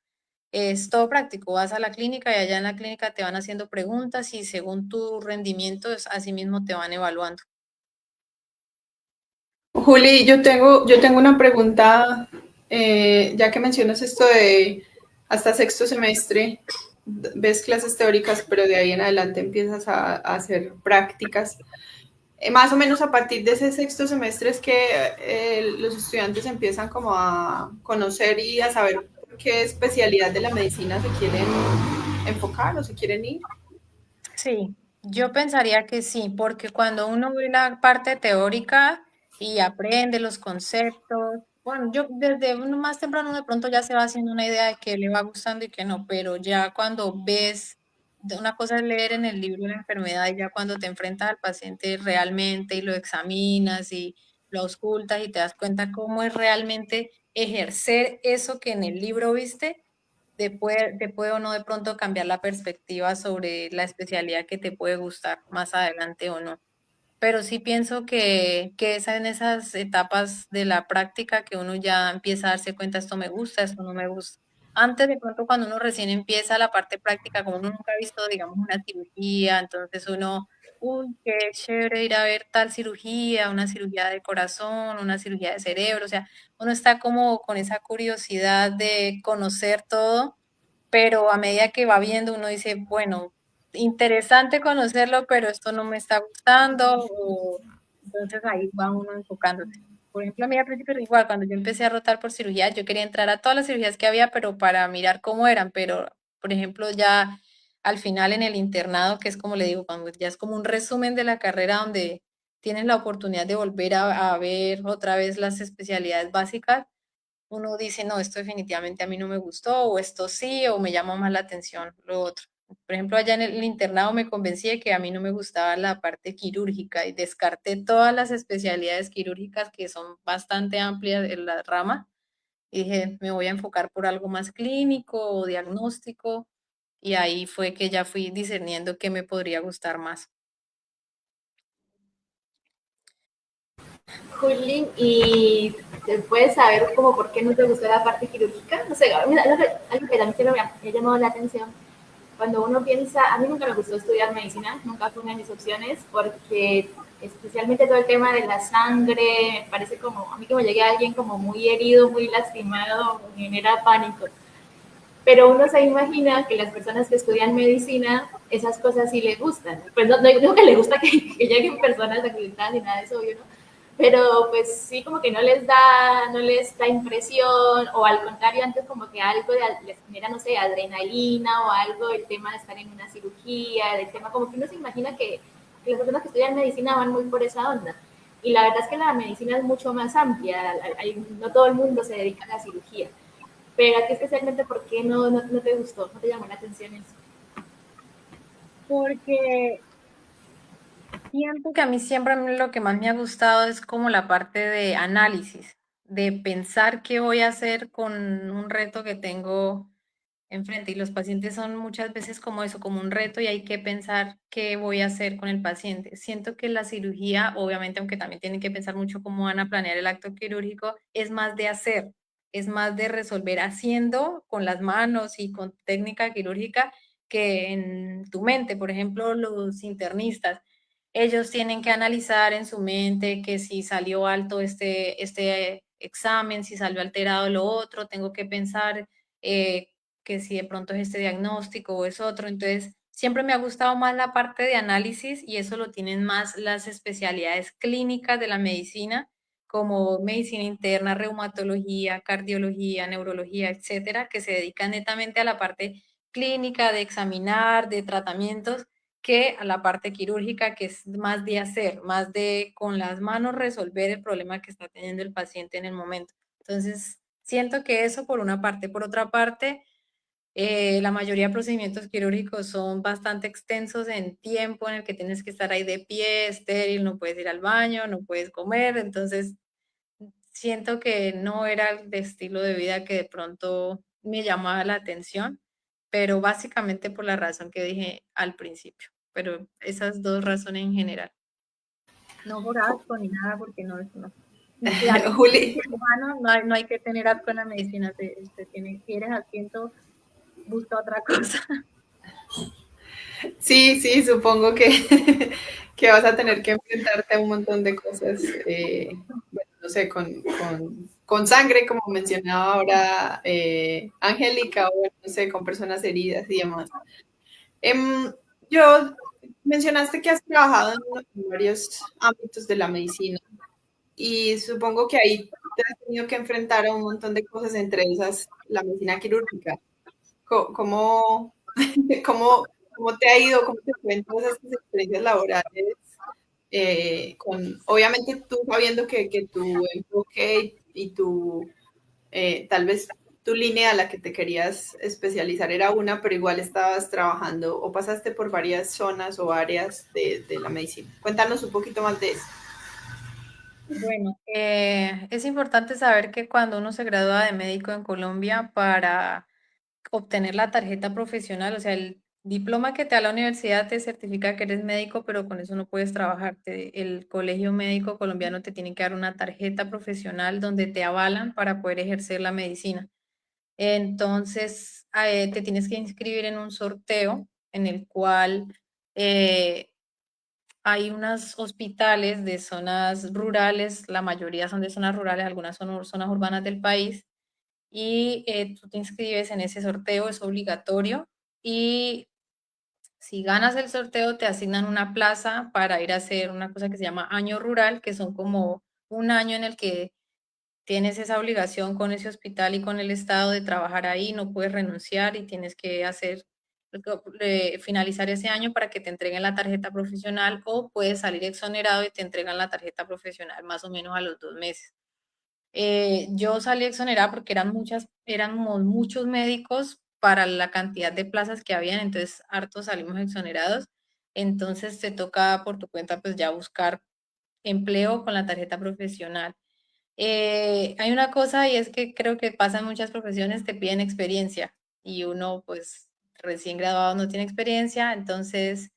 es todo práctico, vas a la clínica y allá en la clínica te van haciendo preguntas y según tu rendimiento, así mismo te van evaluando. Juli, yo tengo una pregunta, ya que mencionas esto de hasta sexto semestre, ves clases teóricas, pero de ahí en adelante empiezas a hacer prácticas. más o menos a partir de ese sexto semestre es que los estudiantes empiezan como a conocer y a saber por qué especialidad de la medicina se quieren enfocar o se quieren ir. Sí, yo pensaría que sí, porque cuando uno ve la parte teórica y aprende los conceptos, bueno, yo desde uno más temprano de pronto ya se va haciendo una idea de qué le va gustando y qué no, pero ya cuando ves, una cosa es leer en el libro la enfermedad y ya cuando te enfrentas al paciente realmente y lo examinas y lo auscultas y te das cuenta cómo es realmente ejercer eso que en el libro viste te puede o no de pronto cambiar la perspectiva sobre la especialidad que te puede gustar más adelante o no. Pero sí pienso que es en esas etapas de la práctica que uno ya empieza a darse cuenta, esto me gusta, esto no me gusta. Antes de pronto cuando uno recién empieza la parte práctica, como uno nunca ha visto, digamos, una cirugía, entonces uno, uy, qué chévere ir a ver tal cirugía, una cirugía de corazón, una cirugía de cerebro, o sea, uno está como con esa curiosidad de conocer todo, pero a medida que va viendo uno dice, bueno, interesante conocerlo, pero esto no me está gustando, o entonces ahí va uno enfocándose. Por ejemplo, a mí al principio igual, cuando yo empecé a rotar por cirugía, yo quería entrar a todas las cirugías que había, pero para mirar cómo eran, pero por ejemplo ya al final en el internado, que es como le digo, cuando ya es como un resumen de la carrera donde tienes la oportunidad de volver a ver otra vez las especialidades básicas, uno dice, no, esto definitivamente a mí no me gustó, o esto sí, o me llama más la atención lo otro. Por ejemplo, allá en el internado me convencí de que a mí no me gustaba la parte quirúrgica y descarté todas las especialidades quirúrgicas que son bastante amplias en la rama y dije, me voy a enfocar por algo más clínico o diagnóstico y ahí fue que ya fui discerniendo qué me podría gustar más. Juli, ¿y te puedes saber como por qué no te gustó la parte quirúrgica? No sé, algo que también me ha llamado la atención. Cuando uno piensa, a mí nunca me gustó estudiar medicina, nunca fue una de mis opciones, porque especialmente todo el tema de la sangre, me parece como, a mí como llegué a alguien como muy herido, muy lastimado, me genera pánico. Pero uno se imagina que las personas que estudian medicina, esas cosas sí les gustan. Pues no digo que les gusta que lleguen personas accidentadas y nada de eso, obvio, ¿no? Pero pues sí como que no les da impresión, o al contrario, antes como que algo les genera, no sé, adrenalina o algo, el tema de estar en una cirugía, el tema como que uno se imagina que las personas que estudian medicina van muy por esa onda. Y la verdad es que la medicina es mucho más amplia, no todo el mundo se dedica a la cirugía. Pero a ti especialmente, ¿por qué no te gustó? ¿No te llamó la atención eso? Porque siento que a mí siempre lo que más me ha gustado es como la parte de análisis, de pensar qué voy a hacer con un reto que tengo enfrente. Y los pacientes son muchas veces como eso, como un reto y hay que pensar qué voy a hacer con el paciente. Siento que la cirugía, obviamente, aunque también tienen que pensar mucho cómo van a planear el acto quirúrgico, es más de hacer, es más de resolver haciendo con las manos y con técnica quirúrgica que en tu mente. Por ejemplo, los internistas ellos tienen que analizar en su mente que si salió alto este examen, si salió alterado lo otro, tengo que pensar eh, que si de pronto es este diagnóstico o es otro. Entonces, siempre me ha gustado más la parte de análisis y eso lo tienen más las especialidades clínicas de la medicina, como medicina interna, reumatología, cardiología, neurología, etcétera, que se dedican netamente a la parte clínica de examinar, de tratamientos que a la parte quirúrgica, que es más de hacer, más de con las manos resolver el problema que está teniendo el paciente en el momento. Entonces, siento que eso por una parte. Por otra parte, la mayoría de procedimientos quirúrgicos son bastante extensos en tiempo, en el que tienes que estar ahí de pie, estéril, no puedes ir al baño, no puedes comer. Entonces, siento que no era el estilo de vida que de pronto me llamaba la atención, pero básicamente por la razón que dije al principio, pero esas dos razones en general. No por asco ni nada, porque no, eso no. Si alguien es Juli, cirujano, no hay que tener asco en la medicina. Si eres asiento, busca otra cosa. sí, supongo que, que vas a tener que enfrentarte a un montón de cosas, bueno, no sé, con sangre, como mencionaba ahora Angélica, o bueno, no sé, con personas heridas y demás. Yo Mencionaste que has trabajado en varios ámbitos de la medicina y supongo que ahí te has tenido que enfrentar a un montón de cosas, entre esas la medicina quirúrgica. ¿Cómo, cómo te ha ido? ¿Cómo te fue en todas estas experiencias laborales? Obviamente tú sabiendo que tu enfoque y tu tal vez tu línea a la que te querías especializar era una, pero igual estabas trabajando o pasaste por varias zonas o áreas de la medicina. Cuéntanos un poquito más de eso. Bueno, es importante saber que cuando uno se gradúa de médico en Colombia, para obtener la tarjeta profesional, o sea, el diploma que te da la universidad te certifica que eres médico, pero con eso no puedes trabajar. El colegio médico colombiano te tiene que dar una tarjeta profesional donde te avalan para poder ejercer la medicina. Entonces, te tienes que inscribir en un sorteo en el cual hay unos hospitales de zonas rurales, la mayoría son de zonas rurales, algunas son zonas urbanas del país, y tú te inscribes en ese sorteo, es obligatorio, y si ganas el sorteo te asignan una plaza para ir a hacer una cosa que se llama año rural, que son como un año en el que tienes esa obligación con ese hospital y con el Estado de trabajar ahí, no puedes renunciar y tienes que finalizar ese año para que te entreguen la tarjeta profesional, o puedes salir exonerado y te entregan la tarjeta profesional más o menos a los 2 meses. Yo salí exonerada porque éramos muchos médicos para la cantidad de plazas que habían, entonces hartos salimos exonerados. Entonces te toca por tu cuenta pues ya buscar empleo con la tarjeta profesional. Hay una cosa y es que creo que pasa en muchas profesiones, te piden experiencia y uno pues recién graduado no tiene experiencia, entonces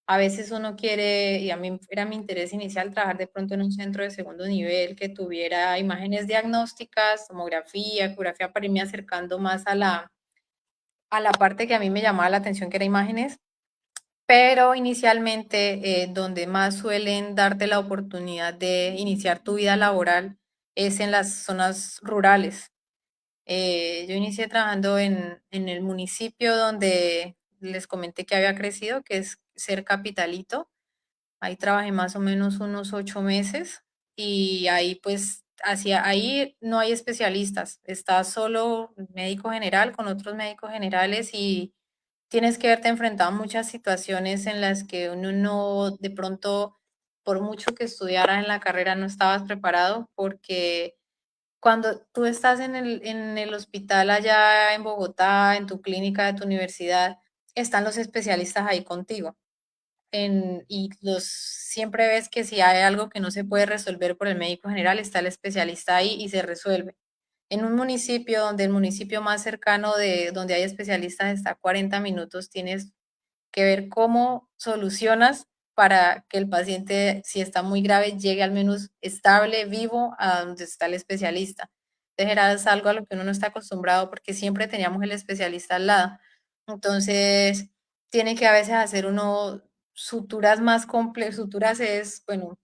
a veces uno quiere, y a mí era mi interés inicial, trabajar de pronto en un centro de segundo nivel que tuviera imágenes diagnósticas, tomografía, ecografía, para irme acercando más a la parte que a mí me llamaba la atención, que era imágenes, pero inicialmente donde más suelen darte la oportunidad de iniciar tu vida laboral es en las zonas rurales. Yo inicié trabajando en el municipio donde les comenté que había crecido, que es Ser Capitalito. Ahí trabajé más o menos unos 8 meses y ahí pues ahí no hay especialistas, está solo médico general con otros médicos generales y tienes que verte enfrentado a muchas situaciones en las que uno no, de pronto, por mucho que estudiara en la carrera, no estabas preparado, porque cuando tú estás en el hospital allá en Bogotá, en tu clínica de tu universidad, están los especialistas ahí contigo. Y siempre ves que si hay algo que no se puede resolver por el médico general, está el especialista ahí y se resuelve. En un municipio donde el municipio más cercano de donde hay especialistas está a 40 minutos, tienes que ver cómo solucionas para que el paciente, si está muy grave, llegue al menos estable, vivo, a donde está el especialista. Entonces era algo a lo que uno no está acostumbrado porque siempre teníamos el especialista al lado. Entonces, tiene que a veces hacer uno suturas más complejas. Suturas es, bueno,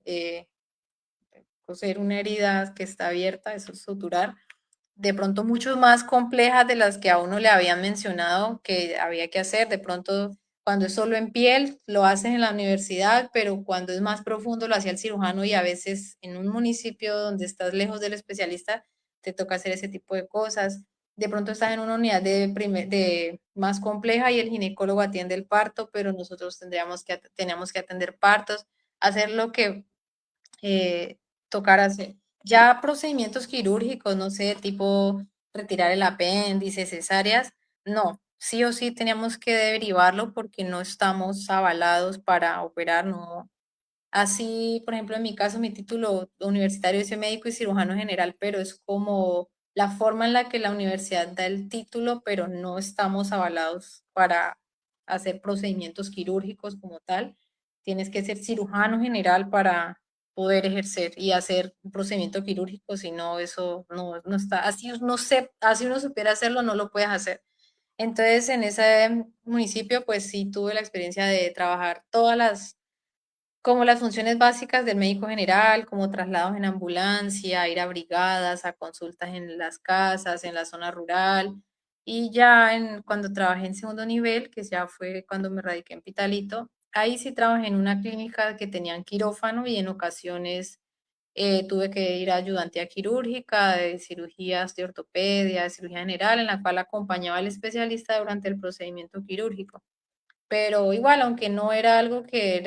coser una herida que está abierta, eso es suturar, de pronto mucho más complejas de las que a uno le habían mencionado que había que hacer. De pronto, cuando es solo en piel, lo hacen en la universidad, pero cuando es más profundo, lo hacía el cirujano, y a veces en un municipio donde estás lejos del especialista, te toca hacer ese tipo de cosas. De pronto estás en una unidad de más compleja y el ginecólogo atiende el parto, pero nosotros teníamos que atender partos, hacer lo que eh, tocar hacer. Ya procedimientos quirúrgicos, no sé, tipo retirar el apéndice, cesáreas, no, sí o sí teníamos que derivarlo porque no estamos avalados para operar, no. Así, por ejemplo, en mi caso, mi título universitario es médico y cirujano general, pero es como la forma en la que la universidad da el título, pero no estamos avalados para hacer procedimientos quirúrgicos como tal. Tienes que ser cirujano general para poder ejercer y hacer un procedimiento quirúrgico, si no, eso no está, así uno supiera hacerlo, no lo puedes hacer. Entonces, en ese municipio, pues sí tuve la experiencia de trabajar como las funciones básicas del médico general, como traslados en ambulancia, ir a brigadas, a consultas en las casas, en la zona rural. Y ya cuando trabajé en segundo nivel, que ya fue cuando me radiqué en Pitalito, ahí sí trabajé en una clínica que tenían quirófano y en ocasiones tuve que ir a ayudantía quirúrgica, de cirugías de ortopedia, de cirugía general, en la cual acompañaba al especialista durante el procedimiento quirúrgico. Pero igual, aunque no era algo que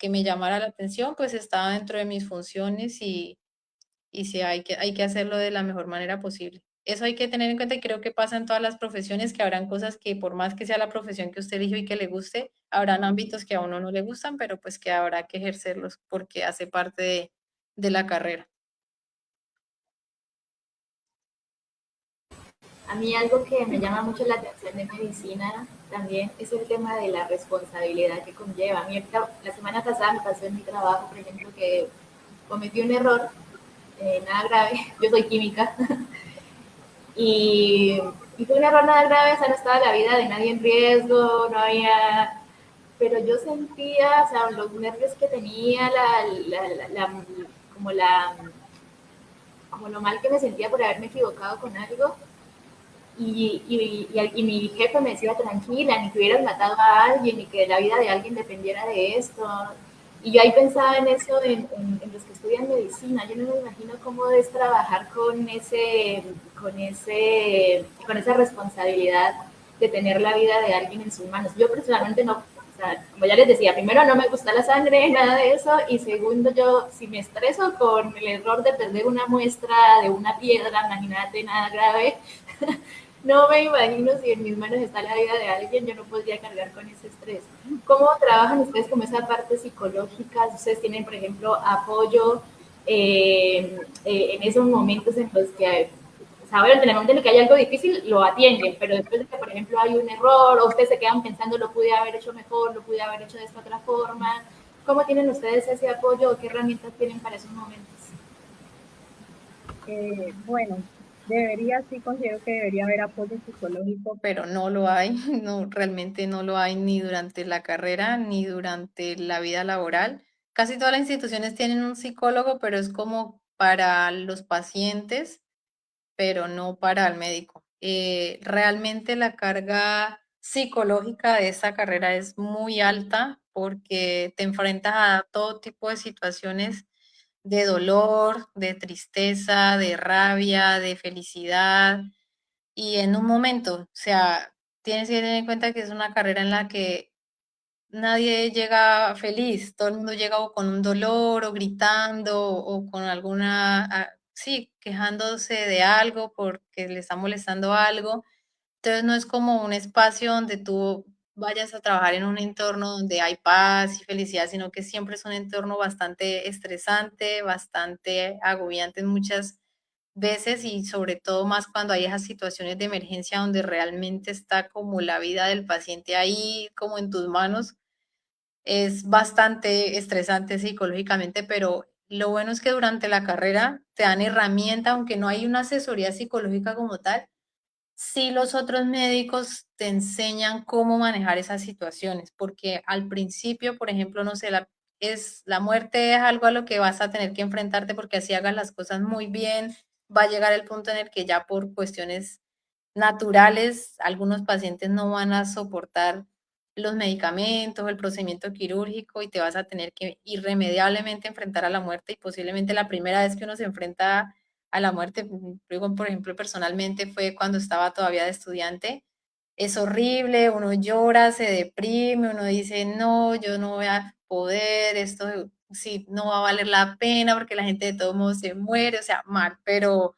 me llamara la atención, pues estaba dentro de mis funciones y sí hay que hacerlo de la mejor manera posible. Eso hay que tener en cuenta y creo que pasa en todas las profesiones, que habrán cosas que por más que sea la profesión que usted eligió y que le guste, habrán ámbitos que a uno no le gustan, pero pues que habrá que ejercerlos porque hace parte de la carrera. A mí algo que me llama mucho la atención de medicina también es el tema de la responsabilidad que conlleva. A mí la semana pasada me pasó en mi trabajo, por ejemplo, que cometí un error, nada grave, yo soy química, y, y fue un error nada grave, o sea, no estaba la vida de nadie en riesgo, no había, pero yo sentía, o sea, los nervios que tenía, como la, como lo mal que me sentía por haberme equivocado con algo, y mi jefe me decía tranquila, ni que hubieras matado a alguien, ni que la vida de alguien dependiera de esto. Y yo ahí pensaba en eso, en los que estudian medicina. Yo no me imagino cómo es trabajar con esa responsabilidad de tener la vida de alguien en sus manos. Yo personalmente no, o sea, como ya les decía, primero no me gusta la sangre, nada de eso, y segundo yo, si me estreso con el error de perder una muestra de una piedra, imagínate, nada grave, no me imagino si en mis manos está la vida de alguien, yo no podría cargar con ese estrés. ¿Cómo trabajan ustedes como esa parte psicológica? ¿Ustedes tienen, por ejemplo, apoyo en esos momentos en los que, saben, en el momento en el que hay algo difícil, lo atienden, pero después de que, por ejemplo, hay un error o ustedes se quedan pensando, lo pude haber hecho mejor, lo pude haber hecho de esta otra forma? ¿Cómo tienen ustedes ese apoyo o qué herramientas tienen para esos momentos? Bueno, debería, sí considero que debería haber apoyo psicológico. Pero no lo hay, no, realmente no lo hay ni durante la carrera ni durante la vida laboral. Casi todas las instituciones tienen un psicólogo, pero es como para los pacientes, pero no para el médico. Realmente la carga psicológica de esta carrera es muy alta porque te enfrentas a todo tipo de situaciones de dolor, de tristeza, de rabia, de felicidad y en un momento, o sea, tienes que tener en cuenta que es una carrera en la que nadie llega feliz, todo el mundo llega o con un dolor o gritando o con alguna, sí, quejándose de algo porque le está molestando algo. Entonces no es como un espacio donde tú vayas a trabajar en un entorno donde hay paz y felicidad, sino que siempre es un entorno bastante estresante, bastante agobiante en muchas veces y sobre todo más cuando hay esas situaciones de emergencia donde realmente está como la vida del paciente ahí, como en tus manos. Es bastante estresante psicológicamente, pero lo bueno es que durante la carrera te dan herramienta, aunque no hay una asesoría psicológica como tal, sí los otros médicos te enseñan cómo manejar esas situaciones, porque al principio, por ejemplo, no sé, la muerte es algo a lo que vas a tener que enfrentarte porque así hagas las cosas muy bien, va a llegar el punto en el que ya por cuestiones naturales, algunos pacientes no van a soportar los medicamentos, el procedimiento quirúrgico y te vas a tener que irremediablemente enfrentar a la muerte y posiblemente la primera vez que uno se enfrenta a la muerte, digo, por ejemplo, personalmente fue cuando estaba todavía de estudiante. Es horrible, uno llora, se deprime, uno dice, no, yo no voy a poder, esto sí, no va a valer la pena porque la gente de todos modos se muere, o sea, mal, pero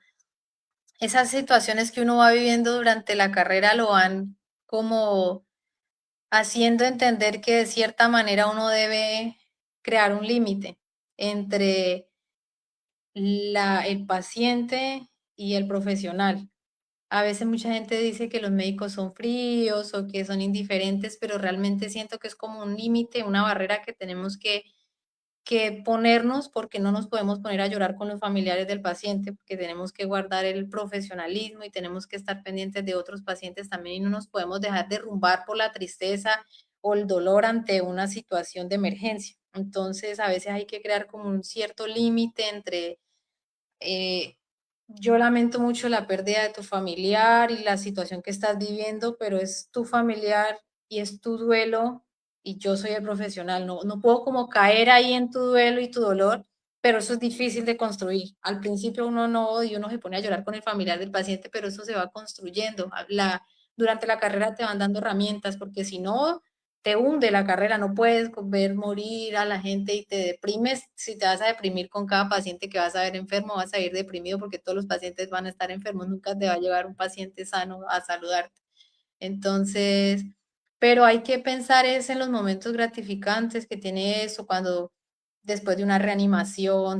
esas situaciones que uno va viviendo durante la carrera lo van como haciendo entender que de cierta manera uno debe crear un límite entre el paciente y el profesional. A veces mucha gente dice que los médicos son fríos o que son indiferentes, pero realmente siento que es como un límite, una barrera que tenemos que ponernos porque no nos podemos poner a llorar con los familiares del paciente, porque tenemos que guardar el profesionalismo y tenemos que estar pendientes de otros pacientes también y no nos podemos dejar derrumbar por la tristeza o el dolor ante una situación de emergencia. Entonces, a veces hay que crear como un cierto límite entre eh, yo lamento mucho la pérdida de tu familiar y la situación que estás viviendo, pero es tu familiar y es tu duelo y yo soy el profesional, no puedo como caer ahí en tu duelo y tu dolor, pero eso es difícil de construir. Al principio uno no, y uno se pone a llorar con el familiar del paciente, pero eso se va construyendo. Durante la carrera te van dando herramientas, porque si no, te hunde la carrera, no puedes ver morir a la gente y te deprimes. Si te vas a deprimir con cada paciente que vas a ver enfermo, vas a ir deprimido porque todos los pacientes van a estar enfermos, nunca te va a llegar un paciente sano a saludarte. Entonces, pero hay que pensar es en los momentos gratificantes que tiene eso, cuando después de una reanimación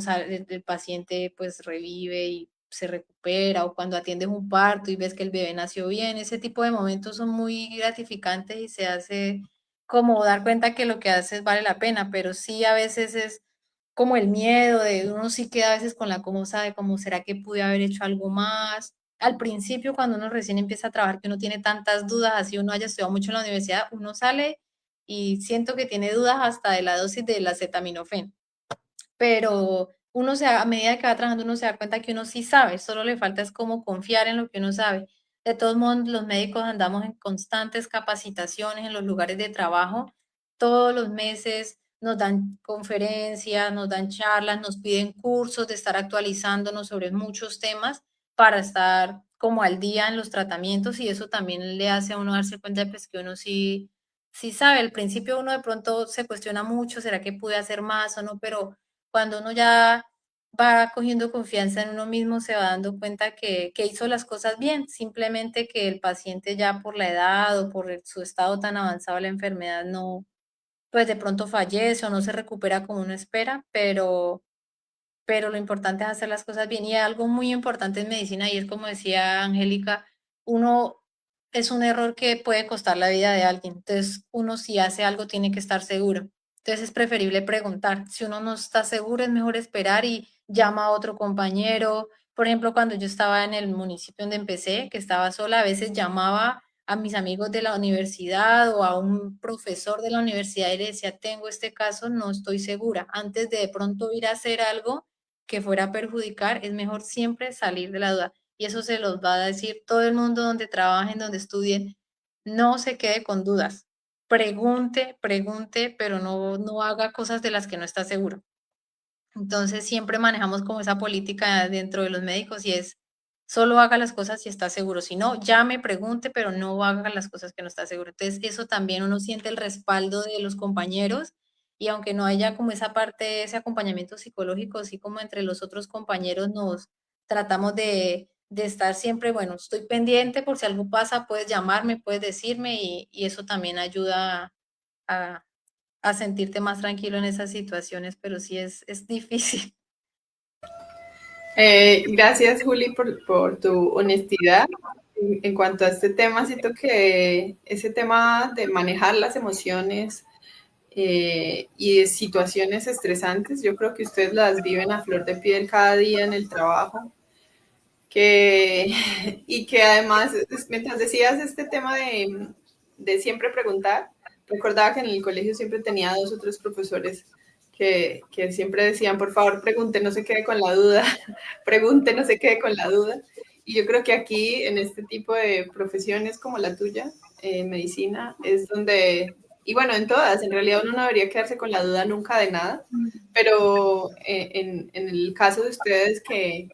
el paciente pues revive y se recupera, o cuando atiendes un parto y ves que el bebé nació bien, ese tipo de momentos son muy gratificantes y se hace como dar cuenta que lo que haces vale la pena, pero sí a veces es como el miedo de uno sí queda a veces con la cómo sabe, cómo será que pude haber hecho algo más. Al principio, cuando uno recién empieza a trabajar, que uno tiene tantas dudas, así uno haya estudiado mucho en la universidad, uno sale y siento que tiene dudas hasta de la dosis de la acetaminofén, pero a medida que va trabajando, uno se da cuenta que uno sí sabe, solo le falta es como confiar en lo que uno sabe. De todos modos, los médicos andamos en constantes capacitaciones en los lugares de trabajo, todos los meses nos dan conferencias, nos dan charlas, nos piden cursos de estar actualizándonos sobre muchos temas para estar como al día en los tratamientos, y eso también le hace a uno darse cuenta pues que uno sí sabe. Al principio uno de pronto se cuestiona mucho, ¿será que pude hacer más o no? Pero cuando uno ya va cogiendo confianza en uno mismo, se va dando cuenta que hizo las cosas bien, simplemente que el paciente ya por la edad o por su estado tan avanzado de la enfermedad no, pues de pronto fallece o no se recupera como uno espera, pero lo importante es hacer las cosas bien. Y algo muy importante en medicina, y es como decía Angélica, uno es un error que puede costar la vida de alguien. Entonces, uno si hace algo tiene que estar seguro. Entonces, es preferible preguntar. Si uno no está seguro, es mejor esperar y llama a otro compañero. Por ejemplo, cuando yo estaba en el municipio donde empecé, que estaba sola, a veces llamaba a mis amigos de la universidad o a un profesor de la universidad y le decía, tengo este caso, no estoy segura. Antes de pronto ir a hacer algo que fuera a perjudicar, es mejor siempre salir de la duda. Y eso se los va a decir todo el mundo donde trabajen, donde estudien. No se quede con dudas. Pregunte, pregunte, pero no haga cosas de las que no está seguro. Entonces siempre manejamos como esa política dentro de los médicos, y es solo haga las cosas si está seguro. Si no, llame, pregunte, pero no haga las cosas que no está seguro. Entonces eso también uno siente el respaldo de los compañeros, y aunque no haya como esa parte, ese acompañamiento psicológico, así como entre los otros compañeros nos tratamos de estar siempre, bueno, estoy pendiente por si algo pasa, puedes llamarme, puedes decirme, y eso también ayuda a, a sentirte más tranquilo en esas situaciones, pero sí es difícil. Gracias, Juli, por tu honestidad. En cuanto a este tema, siento que ese tema de manejar las emociones y de situaciones estresantes, yo creo que ustedes las viven a flor de piel cada día en el trabajo. Y que además, mientras decías este tema de siempre preguntar, recordaba que en el colegio siempre tenía 2 o 3 profesores que siempre decían, por favor, pregunte, no se quede con la duda, pregunte, no se quede con la duda. Y yo creo que aquí, en este tipo de profesiones como la tuya, medicina, es donde, y bueno, en todas, en realidad uno no debería quedarse con la duda nunca de nada, pero en el caso de ustedes que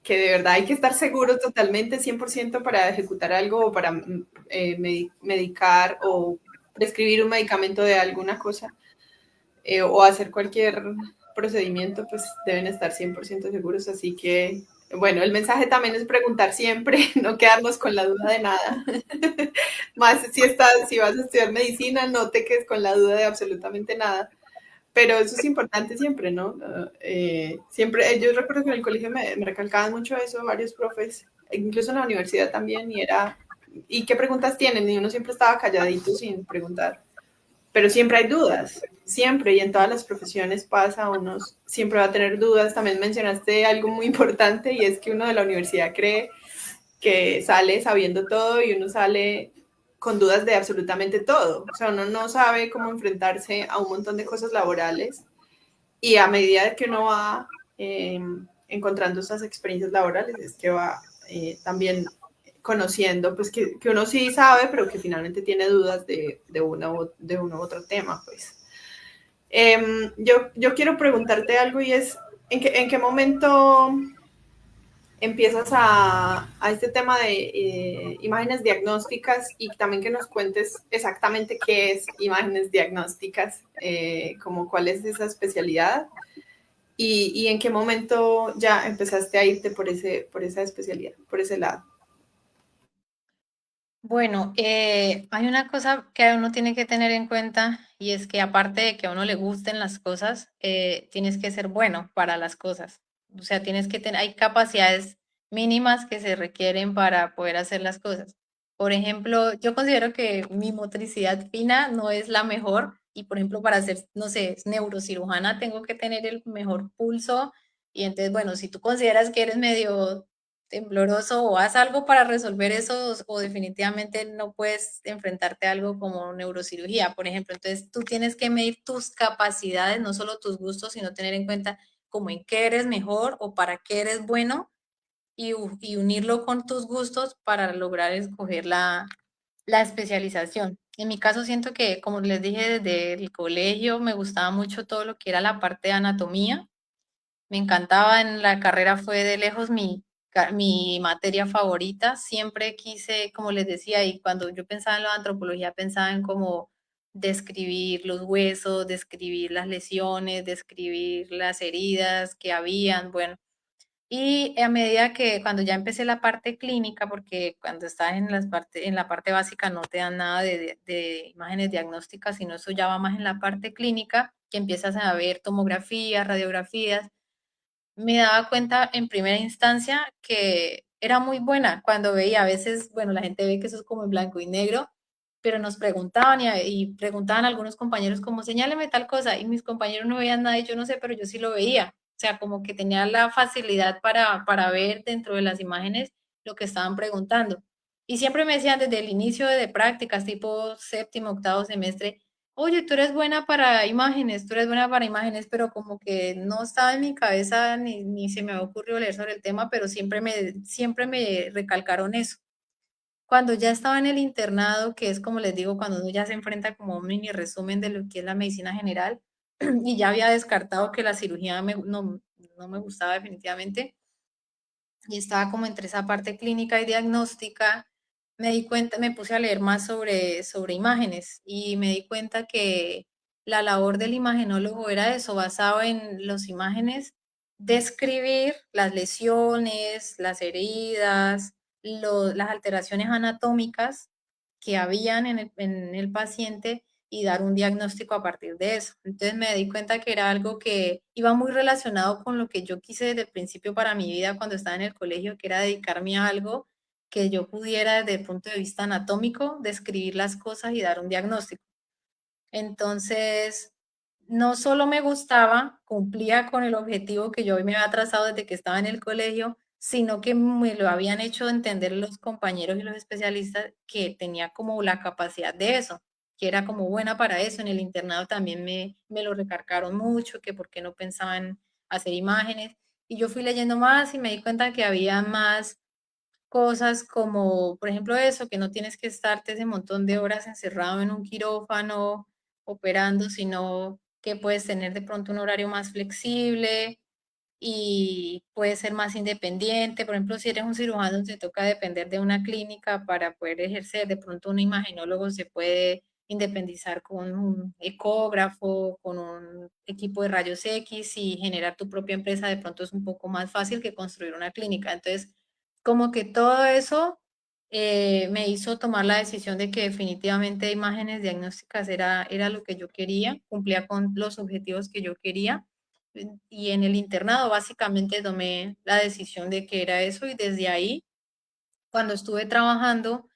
de verdad hay que estar seguro totalmente, 100% para ejecutar algo o para medicar o prescribir un medicamento de alguna cosa o hacer cualquier procedimiento, pues deben estar 100% seguros. Así que, bueno, el mensaje también es preguntar siempre, no quedarnos con la duda de nada. Más si vas a estudiar medicina, no te quedes con la duda de absolutamente nada. Pero eso es importante siempre, ¿no? Siempre, yo recuerdo que en el colegio me recalcaban mucho eso, varios profes, incluso en la universidad también, ¿y qué preguntas tienen? Y uno siempre estaba calladito sin preguntar. Pero siempre hay dudas, siempre, y en todas las profesiones pasa, uno siempre va a tener dudas. También mencionaste algo muy importante, y es que uno de la universidad cree que sale sabiendo todo y uno sale con dudas de absolutamente todo. O sea, uno no sabe cómo enfrentarse a un montón de cosas laborales, y a medida que uno va encontrando esas experiencias laborales es que va también conociendo, pues que uno sí sabe, pero que finalmente tiene dudas de uno u otro tema, pues. Yo quiero preguntarte algo y es, ¿en qué momento empiezas a este tema de imágenes diagnósticas y también que nos cuentes exactamente qué es imágenes diagnósticas, como cuál es esa especialidad y en qué momento ya empezaste a irte por esa especialidad, por ese lado? Bueno, hay una cosa que uno tiene que tener en cuenta y es que aparte de que a uno le gusten las cosas, tienes que ser bueno para las cosas. O sea, tienes que tener, hay capacidades mínimas que se requieren para poder hacer las cosas. Por ejemplo, yo considero que mi motricidad fina no es la mejor y, por ejemplo, para ser, no sé, neurocirujana tengo que tener el mejor pulso y entonces, bueno, si tú consideras que eres medio tembloroso o haz algo para resolver eso o definitivamente no puedes enfrentarte a algo como neurocirugía, por ejemplo. Entonces tú tienes que medir tus capacidades, no solo tus gustos, sino tener en cuenta como en qué eres mejor o para qué eres bueno y unirlo con tus gustos para lograr escoger la especialización. En mi caso siento que, como les dije, desde el colegio me gustaba mucho todo lo que era la parte de anatomía. Me encantaba, en la carrera fue de lejos mi materia favorita. Siempre quise, como les decía, y cuando yo pensaba en la antropología, pensaba en cómo describir los huesos, describir las lesiones, describir las heridas que habían, bueno. Y a medida que cuando ya empecé la parte clínica, porque cuando estás en la parte básica no te dan nada de imágenes diagnósticas, sino eso ya va más en la parte clínica, que empiezas a ver tomografías, radiografías, me daba cuenta en primera instancia que era muy buena cuando veía, a veces, bueno, la gente ve que eso es como en blanco y negro, pero nos preguntaban y preguntaban a algunos compañeros como, señáleme tal cosa, y mis compañeros no veían nada y yo no sé, pero yo sí lo veía. O sea, como que tenía la facilidad para ver dentro de las imágenes lo que estaban preguntando. Y siempre me decían desde el inicio de prácticas, tipo séptimo, octavo semestre, oye, tú eres buena para imágenes, tú eres buena para imágenes, pero como que no estaba en mi cabeza ni se me había ocurrido leer sobre el tema, pero siempre me recalcaron eso. Cuando ya estaba en el internado, que es como les digo, cuando uno ya se enfrenta como a un mini resumen de lo que es la medicina general, y ya había descartado que la cirugía no me gustaba definitivamente, y estaba como entre esa parte clínica y diagnóstica, me di cuenta, me puse a leer más sobre imágenes y me di cuenta que la labor del imagenólogo era eso, basado en las imágenes, describir las lesiones, las heridas, las alteraciones anatómicas que habían en el paciente y dar un diagnóstico a partir de eso. Entonces me di cuenta que era algo que iba muy relacionado con lo que yo quise desde el principio para mi vida cuando estaba en el colegio, que era dedicarme a algo que yo pudiera desde el punto de vista anatómico describir las cosas y dar un diagnóstico. Entonces, no solo me gustaba, cumplía con el objetivo que yo me había trazado desde que estaba en el colegio, sino que me lo habían hecho entender los compañeros y los especialistas que tenía como la capacidad de eso, que era como buena para eso. En el internado también me lo recargaron mucho, que por qué no pensaba en hacer imágenes. Y yo fui leyendo más y me di cuenta que había más cosas como, por ejemplo, eso, que no tienes que estarte ese montón de horas encerrado en un quirófano operando, sino que puedes tener de pronto un horario más flexible y puedes ser más independiente. Por ejemplo, si eres un cirujano, te toca depender de una clínica para poder ejercer. De pronto, un imagenólogo se puede independizar con un ecógrafo, con un equipo de rayos X y generar tu propia empresa. De pronto es un poco más fácil que construir una clínica. Entonces, como que todo eso me hizo tomar la decisión de que definitivamente imágenes diagnósticas era lo que yo quería, cumplía con los objetivos que yo quería. Y en el internado básicamente tomé la decisión de que era eso y desde ahí, cuando estuve trabajando,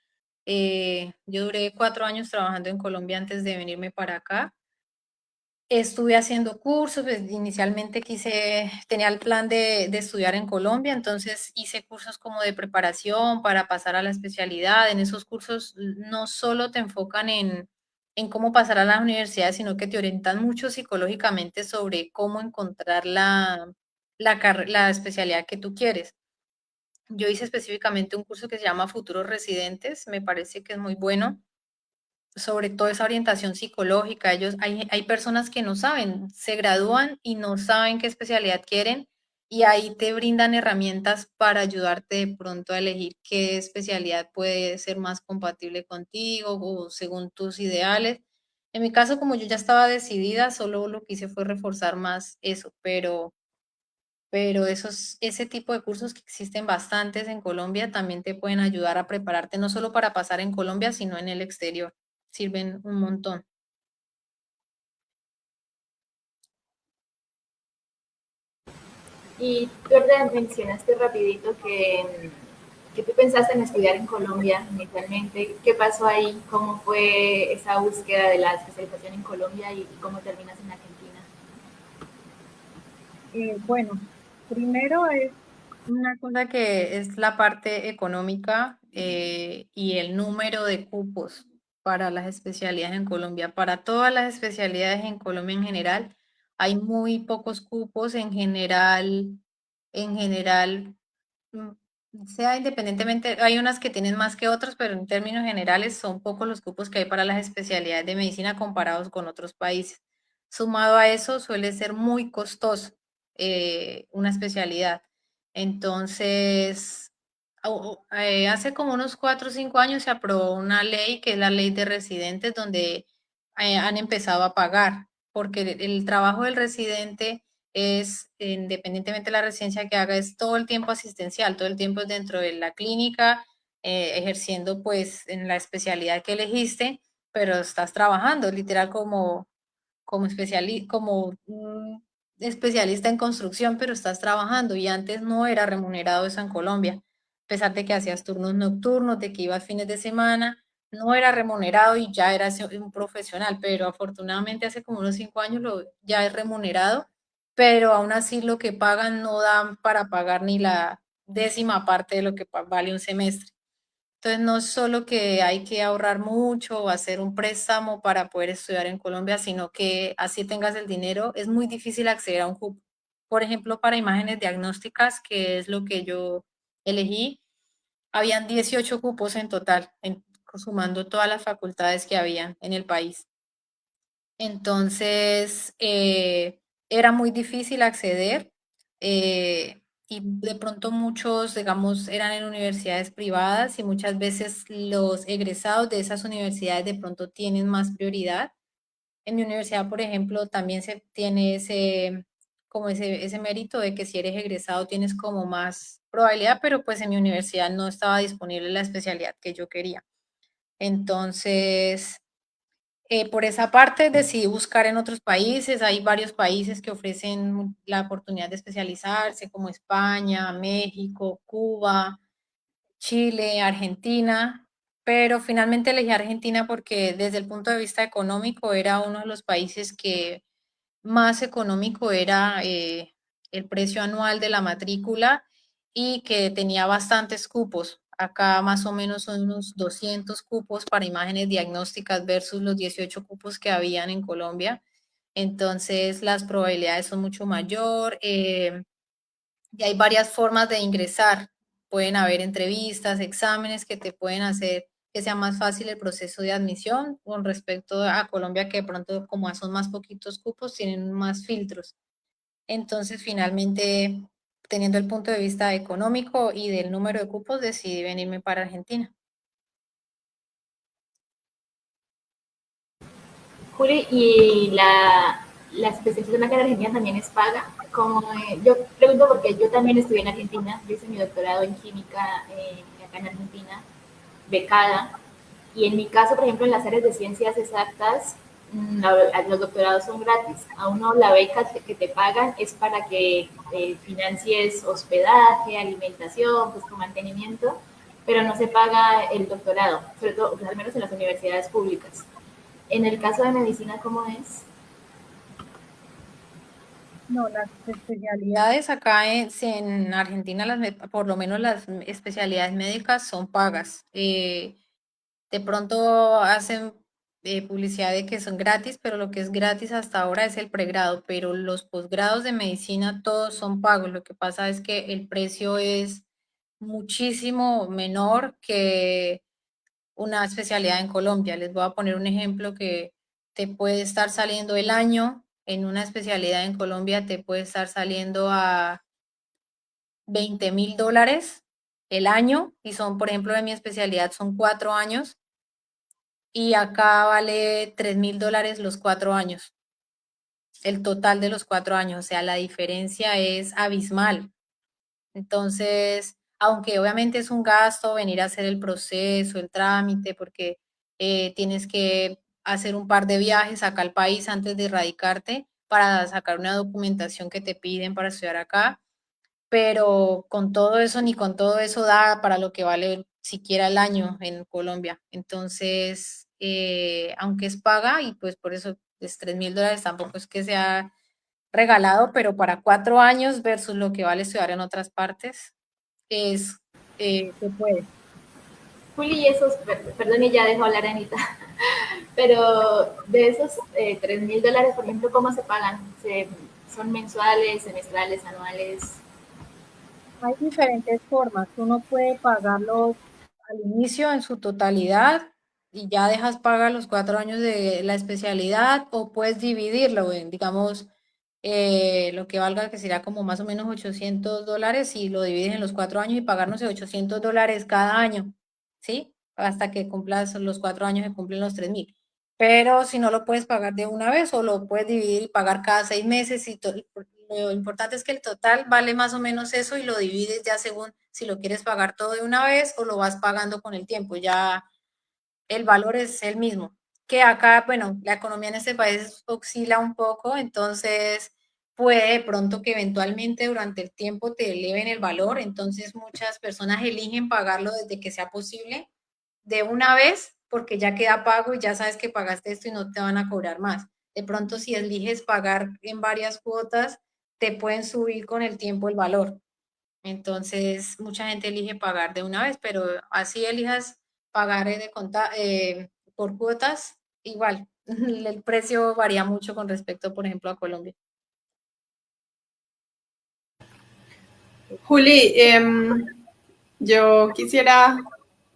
yo duré 4 años trabajando en Colombia antes de venirme para acá. Estuve haciendo cursos, pues, inicialmente tenía el plan de estudiar en Colombia, entonces hice cursos como de preparación para pasar a la especialidad. En esos cursos no solo te enfocan en cómo pasar a las universidades, sino que te orientan mucho psicológicamente sobre cómo encontrar la especialidad que tú quieres. Yo hice específicamente un curso que se llama Futuros Residentes, me parece que es muy bueno, sobre todo esa orientación psicológica. Hay personas que no saben, se gradúan y no saben qué especialidad quieren y ahí te brindan herramientas para ayudarte de pronto a elegir qué especialidad puede ser más compatible contigo o según tus ideales. En mi caso, como yo ya estaba decidida, solo lo que hice fue reforzar más eso, pero ese tipo de cursos que existen bastantes en Colombia también te pueden ayudar a prepararte no solo para pasar en Colombia, sino en el exterior. Sirven un montón. Y tú ahorita mencionaste rapidito que tú pensaste en estudiar en Colombia inicialmente. ¿Qué pasó ahí? ¿Cómo fue esa búsqueda de la especialización en Colombia y cómo terminas en Argentina? Bueno, primero es Una cosa que es la parte económica y el número de cupos para las especialidades en Colombia. Para todas las especialidades en Colombia en general, hay muy pocos cupos en general, sea independientemente, hay unas que tienen más que otras, pero en términos generales son pocos los cupos que hay para las especialidades de medicina comparados con otros países. Sumado a eso, suele ser muy costoso una especialidad. Entonces, hace como unos 4 o 5 años se aprobó una ley que es la ley de residentes, donde han empezado a pagar, porque el trabajo del residente es, independientemente de la residencia que haga, es todo el tiempo asistencial, todo el tiempo es dentro de la clínica, ejerciendo pues en la especialidad que elegiste, pero estás trabajando literal como un especialista en construcción, pero estás trabajando y antes no era remunerado eso en Colombia, a pesar de que hacías turnos nocturnos, de que ibas fines de semana, no era remunerado y ya eras un profesional, pero afortunadamente hace como unos 5 años ya es remunerado, pero aún así lo que pagan no dan para pagar ni la décima parte de lo que vale un semestre. Entonces, no es solo que hay que ahorrar mucho o hacer un préstamo para poder estudiar en Colombia, sino que así tengas el dinero, es muy difícil acceder a un cupo. Por ejemplo, para imágenes diagnósticas, que es lo que yo elegí, habían 18 cupos en total, sumando todas las facultades que había en el país. Entonces, era muy difícil acceder y de pronto muchos, digamos, eran en universidades privadas y muchas veces los egresados de esas universidades de pronto tienen más prioridad. En mi universidad, por ejemplo, también se tiene ese mérito de que si eres egresado tienes como más probabilidad, pero pues en mi universidad no estaba disponible la especialidad que yo quería. Entonces, por esa parte decidí buscar en otros países. Hay varios países que ofrecen la oportunidad de especializarse, como España, México, Cuba, Chile, Argentina, pero finalmente elegí Argentina porque desde el punto de vista económico era uno de los países que más económico era el precio anual de la matrícula y que tenía bastantes cupos. Acá más o menos son unos 200 cupos para imágenes diagnósticas versus los 18 cupos que habían en Colombia. Entonces las probabilidades son mucho mayor y hay varias formas de ingresar. Pueden haber entrevistas, exámenes que te pueden hacer que sea más fácil el proceso de admisión con respecto a Colombia, que de pronto como son más poquitos cupos, tienen más filtros. Entonces, finalmente, teniendo el punto de vista económico y del número de cupos, decidí venirme para Argentina. Juli, ¿y la especialización acá en Argentina también es paga? Como, yo pregunto porque yo también estudié en Argentina, yo hice mi doctorado en química acá en Argentina, becada, y en mi caso, por ejemplo, en las áreas de ciencias exactas, los doctorados son gratis. A uno la beca que te pagan es para que financies hospedaje, alimentación, pues con mantenimiento, pero no se paga el doctorado, sobre todo, pues, al menos en las universidades públicas. En el caso de medicina, ¿cómo es? No, las especialidades Acá en Argentina, por lo menos las especialidades médicas son pagas. De pronto hacen publicidad de que son gratis, pero lo que es gratis hasta ahora es el pregrado, pero los posgrados de medicina todos son pagos. Lo que pasa es que el precio es muchísimo menor que una especialidad en Colombia. Les voy a poner un ejemplo que te puede estar saliendo el año en una especialidad en Colombia, te puede estar saliendo a $20,000 el año, y son, por ejemplo, de mi especialidad son 4 años, y acá vale $3,000 los 4 años, el total de los 4 años, o sea, la diferencia es abismal. Entonces, aunque obviamente es un gasto venir a hacer el proceso, el trámite, porque tienes que hacer un par de viajes acá al país antes de radicarte para sacar una documentación que te piden para estudiar acá, pero con todo eso, ni con todo eso da para lo que vale siquiera el año en Colombia. Entonces, aunque es paga, y pues por eso es $3,000, tampoco es que sea regalado, pero para 4 años versus lo que vale estudiar en otras partes, es, se puede. Juli, y esos, perdón, y ya dejo hablar a Anita, pero de esos $3,000, por ejemplo, ¿cómo se pagan? ¿Son mensuales, semestrales, anuales? Hay diferentes formas. Uno puede pagarlos al inicio en su totalidad y ya dejas pagar los 4 años de la especialidad, o puedes dividirlo en, digamos, lo que valga, que sería como más o menos $800, y lo divides en los 4 años y pagar, no sé, $800 cada año, ¿sí? Hasta que cumplas los 4 años y cumplen los 3,000. Pero si no lo puedes pagar de una vez, o lo puedes dividir y pagar cada 6 meses, y lo importante es que el total vale más o menos eso, y lo divides ya según si lo quieres pagar todo de una vez o lo vas pagando con el tiempo. Ya el valor es el mismo. Que acá, bueno, la economía en este país oscila un poco, entonces puede de pronto que eventualmente durante el tiempo te eleven el valor, entonces muchas personas eligen pagarlo desde que sea posible de una vez, porque ya queda pago y ya sabes que pagaste esto y no te van a cobrar más. De pronto, si eliges pagar en varias cuotas, te pueden subir con el tiempo el valor. Entonces, mucha gente elige pagar de una vez, pero así elijas pagar por cuotas, igual, el precio varía mucho con respecto, por ejemplo, a Colombia. Juli, yo quisiera,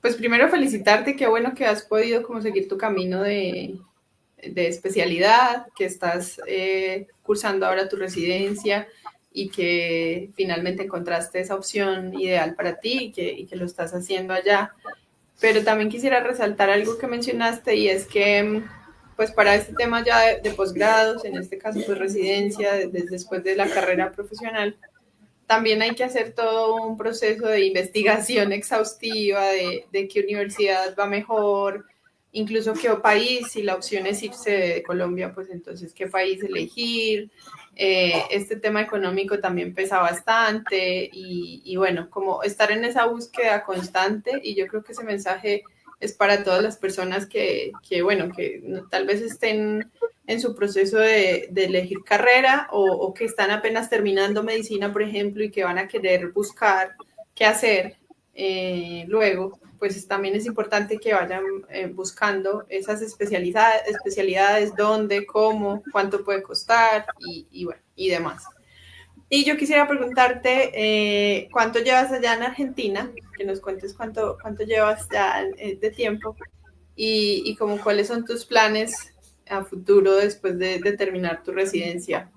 pues primero felicitarte, qué bueno que has podido como seguir tu camino de especialidad, que estás cursando ahora tu residencia y que finalmente encontraste esa opción ideal para ti y que lo estás haciendo allá. Pero también quisiera resaltar algo que mencionaste, y es que pues para este tema ya de posgrados, en este caso pues residencia, después de la carrera profesional, también hay que hacer todo un proceso de investigación exhaustiva de qué universidad va mejor, incluso qué país. Si la opción es irse de Colombia, pues entonces qué país elegir. Este tema económico también pesa bastante, y bueno, como estar en esa búsqueda constante, y yo creo que ese mensaje es para todas las personas bueno, que tal vez estén en su proceso de elegir carrera, o que están apenas terminando medicina, por ejemplo, y que van a querer buscar qué hacer luego. Pues también es importante que vayan buscando esas especialidades, dónde, cómo, cuánto puede costar, bueno, y demás. Y yo quisiera preguntarte, ¿cuánto llevas allá en Argentina? Que nos cuentes cuánto llevas ya de tiempo, y como cuáles son tus planes a futuro después de terminar tu residencia.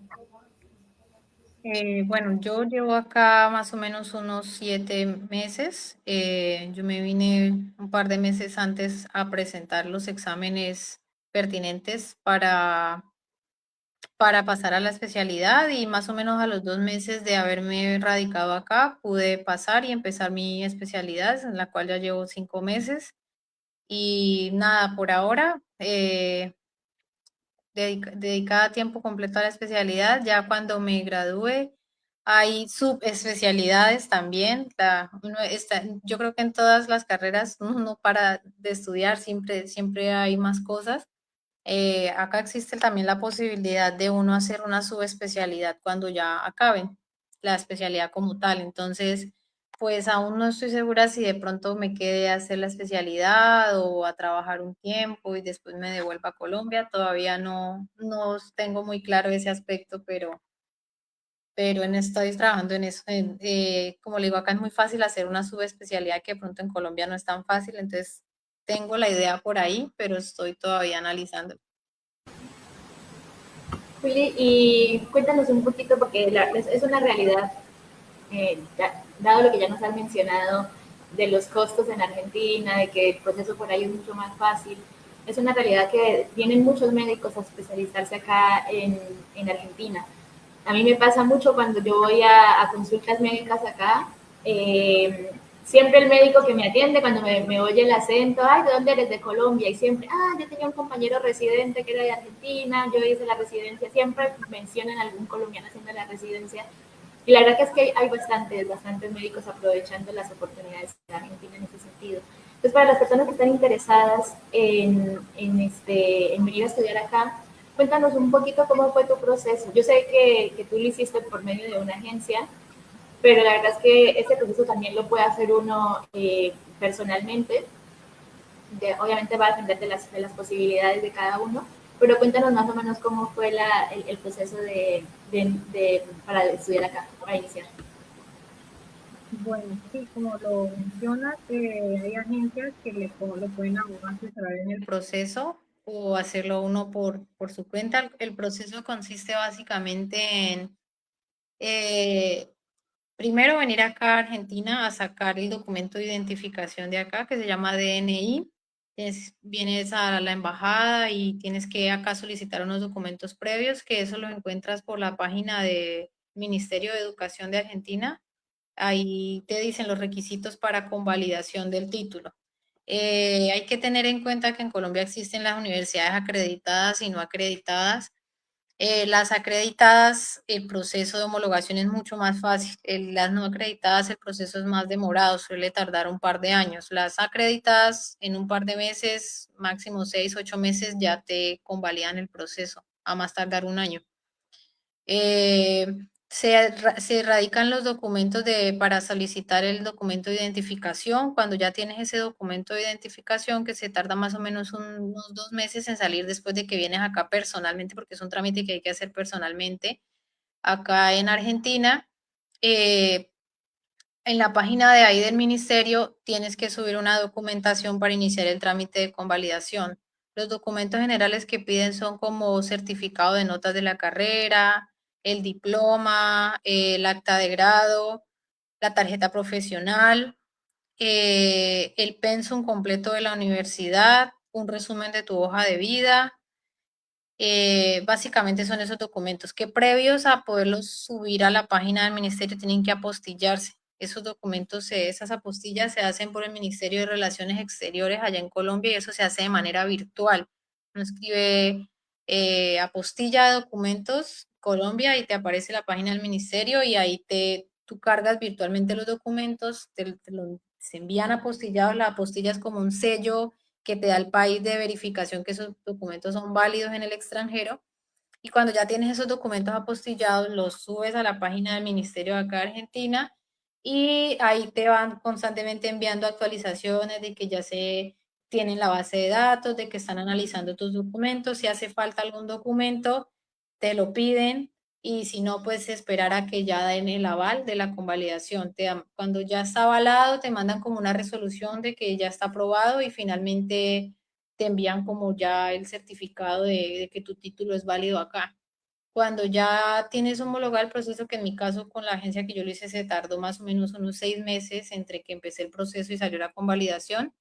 Bueno, yo llevo acá más o menos unos 7 meses. Yo me vine un par de meses antes a presentar los exámenes pertinentes para pasar a la especialidad, y más o menos a los 2 meses de haberme radicado acá pude pasar y empezar mi especialidad, en la cual ya llevo 5 meses. Y nada, por ahora, dedicada a tiempo completo a la especialidad. Ya cuando me gradúe, hay subespecialidades también. Yo creo que en todas las carreras uno no para de estudiar, siempre hay más cosas. Acá existe también la posibilidad de uno hacer una subespecialidad cuando ya acaben la especialidad como tal. Entonces, pues aún no estoy segura si de pronto me quede a hacer la especialidad o a trabajar un tiempo y después me devuelva a Colombia. Todavía no tengo muy claro ese aspecto, pero estoy trabajando en eso. Como le digo, acá es muy fácil hacer una subespecialidad que de pronto en Colombia no es tan fácil, entonces tengo la idea por ahí, pero estoy todavía analizando. Juli, y cuéntanos un poquito, porque es una realidad, dado lo que ya nos has mencionado, de los costos en Argentina, de que el proceso por ahí es mucho más fácil. Es una realidad que vienen muchos médicos a especializarse acá en Argentina. A mí me pasa mucho cuando yo voy a consultas médicas acá, siempre el médico que me atiende, cuando me oye el acento, ay, ¿de dónde eres? De Colombia, y siempre, yo tenía un compañero residente que era de Argentina, yo hice la residencia, siempre mencionan a algún colombiano haciendo la residencia, y la verdad que es que hay bastantes médicos aprovechando las oportunidades de Argentina en ese sentido. Entonces, para las personas que están interesadas en venir a estudiar acá, cuéntanos un poquito cómo fue tu proceso. Yo sé que tú lo hiciste por medio de una agencia, pero la verdad es que ese proceso también lo puede hacer uno personalmente. Obviamente va a depender de las posibilidades de cada uno, pero cuéntanos más o menos cómo fue el proceso para estudiar acá, para iniciar. Bueno, sí, como lo mencionas, hay agencias que lo pueden a uno asesorar en el Proceso o hacerlo uno por su cuenta. El proceso consiste básicamente en primero venir acá a Argentina a sacar el documento de identificación de acá que se llama DNI. Vienes a la embajada y tienes que acá solicitar unos documentos previos, que eso lo encuentras por la página del Ministerio de Educación de Argentina. Ahí te dicen los requisitos para convalidación del título. Hay que tener en cuenta que en Colombia existen las universidades acreditadas y no acreditadas. Las acreditadas, el proceso de homologación es mucho más fácil. Las no acreditadas, el proceso es más demorado, suele tardar un par de años. Las acreditadas, en un par de meses, máximo 6, 8 meses, ya te convalidan el proceso, a más tardar un año. Eh, se radican los documentos para solicitar el documento de identificación. Cuando ya tienes ese documento de identificación, que se tarda más o menos unos 2 meses en salir después de que vienes acá personalmente, porque es un trámite que hay que hacer personalmente acá en Argentina. En la página de ahí del ministerio tienes que subir una documentación para iniciar el trámite de convalidación. Los documentos generales que piden son como certificado de notas de la carrera, el diploma, el acta de grado, la tarjeta profesional, el pensum completo de la universidad, un resumen de tu hoja de vida. Básicamente son esos documentos que previos a poderlos subir a la página del ministerio tienen que apostillarse. Esos documentos, esas apostillas se hacen por el Ministerio de Relaciones Exteriores allá en Colombia y eso se hace de manera virtual. Uno escribe apostilla de documentos Colombia y te aparece la página del ministerio y ahí tú cargas virtualmente los documentos, se envían apostillados, la apostilla es como un sello que te da el país de verificación que esos documentos son válidos en el extranjero. Y cuando ya tienes esos documentos apostillados, los subes a la página del Ministerio de acá de Argentina y ahí te van constantemente enviando actualizaciones de que ya se tienen la base de datos, de que están analizando tus documentos. Si hace falta algún documento, te lo piden y si no, pues esperar a que ya den el aval de la convalidación. Cuando ya está avalado, te mandan como una resolución de que ya está aprobado y finalmente te envían como ya el certificado de que tu título es válido acá. Cuando ya tienes homologado el proceso, que en mi caso con la agencia que yo lo hice se tardó más o menos unos 6 meses entre que empecé el proceso y salió la convalidación.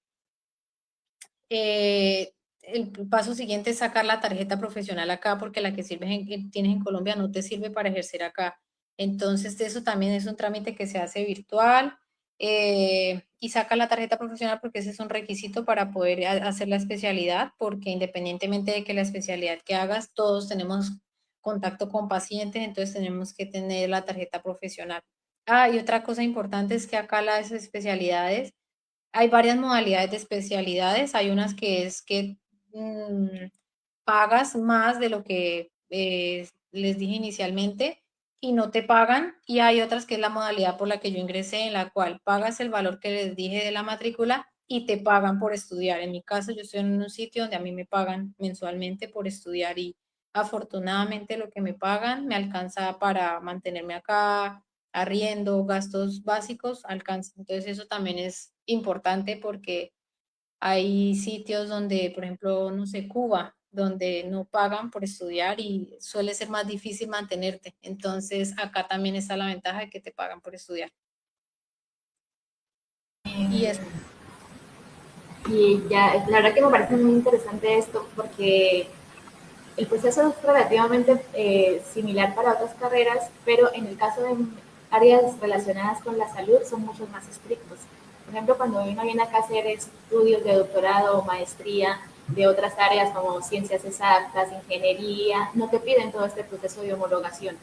El paso siguiente es sacar la tarjeta profesional acá porque la que tienes en Colombia no te sirve para ejercer acá. Entonces, eso también es un trámite que se hace virtual y saca la tarjeta profesional porque ese es un requisito para poder hacer la especialidad, porque independientemente de que la especialidad que hagas, todos tenemos contacto con pacientes, entonces tenemos que tener la tarjeta profesional. Y otra cosa importante es que acá las especialidades hay varias modalidades de especialidades. Hay unas que es que pagas más de lo que les dije inicialmente y no te pagan. Y hay otras que es la modalidad por la que yo ingresé, en la cual pagas el valor que les dije de la matrícula y te pagan por estudiar. En mi caso, yo estoy en un sitio donde a mí me pagan mensualmente por estudiar y afortunadamente lo que me pagan me alcanza para mantenerme acá, arriendo, gastos básicos, alcanza. Entonces eso también es importante porque hay sitios donde, por ejemplo, no sé, Cuba, donde no pagan por estudiar y suele ser más difícil mantenerte. Entonces, acá también está la ventaja de que te pagan por estudiar. Y es, Y ya, la verdad que me parece muy interesante esto porque el proceso es relativamente similar para otras carreras, pero en el caso de áreas relacionadas con la salud son mucho más estrictos. Por ejemplo, cuando uno viene acá a hacer estudios de doctorado o maestría de otras áreas como ciencias exactas, ingeniería, no te piden todo este proceso de homologación.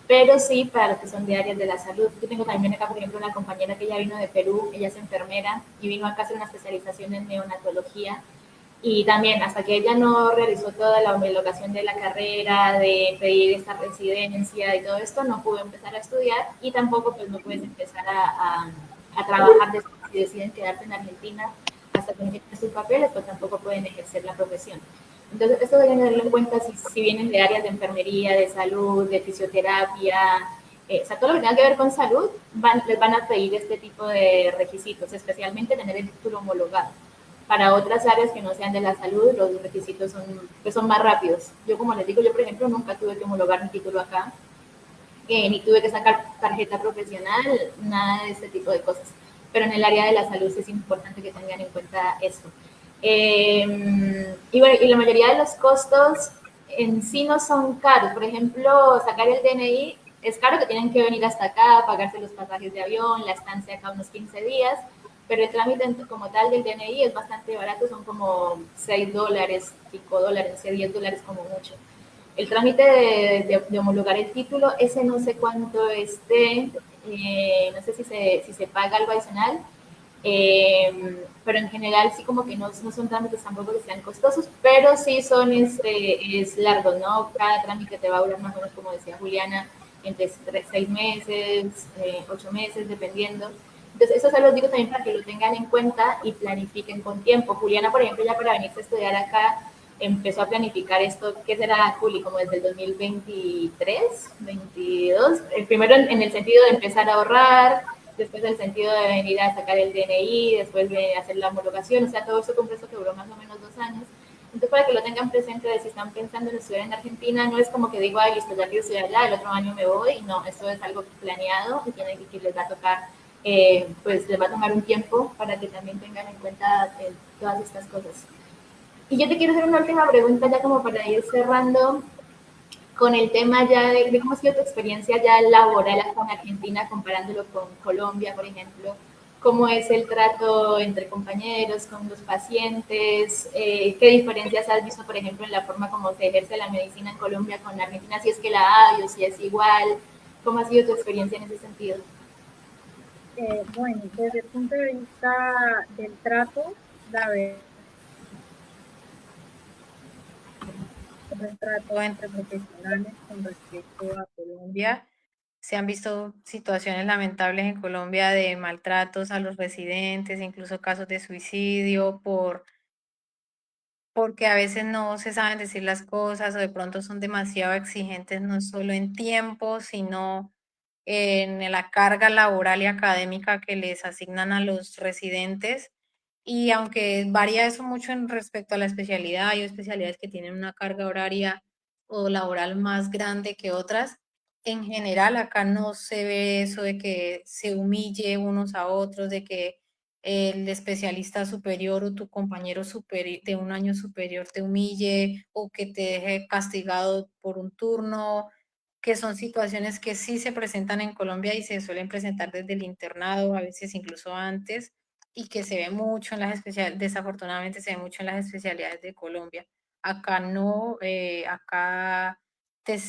Pero sí para los que son de áreas de la salud. Yo tengo también acá, por ejemplo, una compañera que ya vino de Perú, ella es enfermera y vino acá a hacer una especialización en neonatología y también hasta que ella no realizó toda la homologación de la carrera, de pedir esta residencia y todo esto, no pudo empezar a estudiar y tampoco pues no puedes empezar a trabajar si deciden quedarte en Argentina hasta que no tienes sus papeles, pues tampoco pueden ejercer la profesión. Entonces, esto deben tenerlo en cuenta si vienen de áreas de enfermería, de salud, de fisioterapia, o sea, todo lo que tenga que ver con salud, les van a pedir este tipo de requisitos, especialmente tener el título homologado. Para otras áreas que no sean de la salud, los requisitos son, pues son más rápidos. Yo, como les digo, yo, por ejemplo, nunca tuve que homologar mi título acá, ni tuve que sacar tarjeta profesional, nada de este tipo de cosas. Pero en el área de la salud sí es importante que tengan en cuenta esto. Y bueno, y la mayoría de los costos en sí no son caros. Por ejemplo, sacar el DNI es caro, que tienen que venir hasta acá, pagarse los pasajes de avión, la estancia acá unos 15 días, pero el trámite como tal del DNI es bastante barato, son como $6, $5, $10 como mucho. El trámite de homologar el título, ese no sé cuánto esté, no sé si se paga algo adicional, pero en general sí como que no son trámites tampoco que sean costosos, pero sí son es largo, ¿no? Cada trámite te va a durar más o menos, como decía Juliana, entre 6 meses, 8 meses, dependiendo. Entonces, eso se los digo también para que lo tengan en cuenta y planifiquen con tiempo. Juliana, por ejemplo, ya para venirse a estudiar acá, empezó a planificar esto, ¿qué será, Juli? Como desde el 2023, 22. El primero en el sentido de empezar a ahorrar, después el sentido de venir a sacar el DNI, después de hacer la homologación, o sea, todo eso fue un proceso que duró más o menos 2 años. Entonces, para que lo tengan presente, de si están pensando en estudiar en Argentina, no es como que digo, ay, listo, ya quiero estudiar allá, el otro año me voy, no, esto es algo planeado y que les va a tocar, pues les va a tomar un tiempo para que también tengan en cuenta todas estas cosas. Y yo te quiero hacer una última pregunta ya como para ir cerrando con el tema ya de cómo ha sido tu experiencia ya laboral acá en Argentina, comparándolo con Colombia, por ejemplo. ¿Cómo es el trato entre compañeros, con los pacientes? ¿Qué diferencias has visto, por ejemplo, en la forma como se ejerce la medicina en Colombia con Argentina, si es que la hay o si es igual? ¿Cómo ha sido tu experiencia en ese sentido? Bueno, desde el punto de vista del trato, la verdad, el trato entre profesionales con respecto a Colombia. Se han visto situaciones lamentables en Colombia de maltratos a los residentes, incluso casos de suicidio porque a veces no se saben decir las cosas o de pronto son demasiado exigentes, no solo en tiempo, sino en la carga laboral y académica que les asignan a los residentes. Y aunque varía eso mucho en respecto a la especialidad, hay especialidades que tienen una carga horaria o laboral más grande que otras. En general, acá no se ve eso de que se humille unos a otros, de que el especialista superior o tu compañero de un año superior te humille o que te deje castigado por un turno, que son situaciones que sí se presentan en Colombia y se suelen presentar desde el internado, a veces incluso antes, y que se ve mucho en las especialidades, desafortunadamente se ve mucho en las especialidades de Colombia. Acá no, acá te,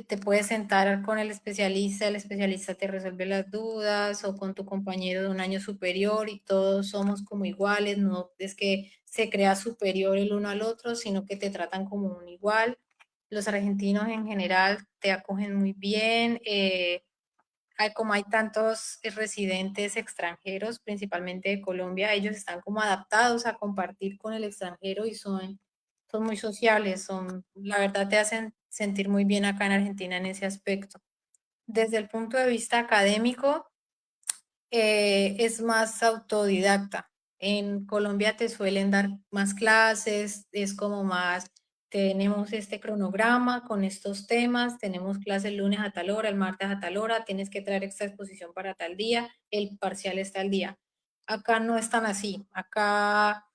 te puedes sentar con el especialista te resuelve las dudas o con tu compañero de un año superior y todos somos como iguales, no es que se crea superior el uno al otro, sino que te tratan como un igual. Los argentinos en general te acogen muy bien, como hay tantos residentes extranjeros, principalmente de Colombia, ellos están como adaptados a compartir con el extranjero y son muy sociables, la verdad te hacen sentir muy bien acá en Argentina en ese aspecto. Desde el punto de vista académico, es más autodidacta. En Colombia te suelen dar más clases, es como más, tenemos este cronograma con estos temas, tenemos clases el lunes a tal hora, el martes a tal hora, tienes que traer esta exposición para tal día, el parcial está al día. Acá no es tan así, acá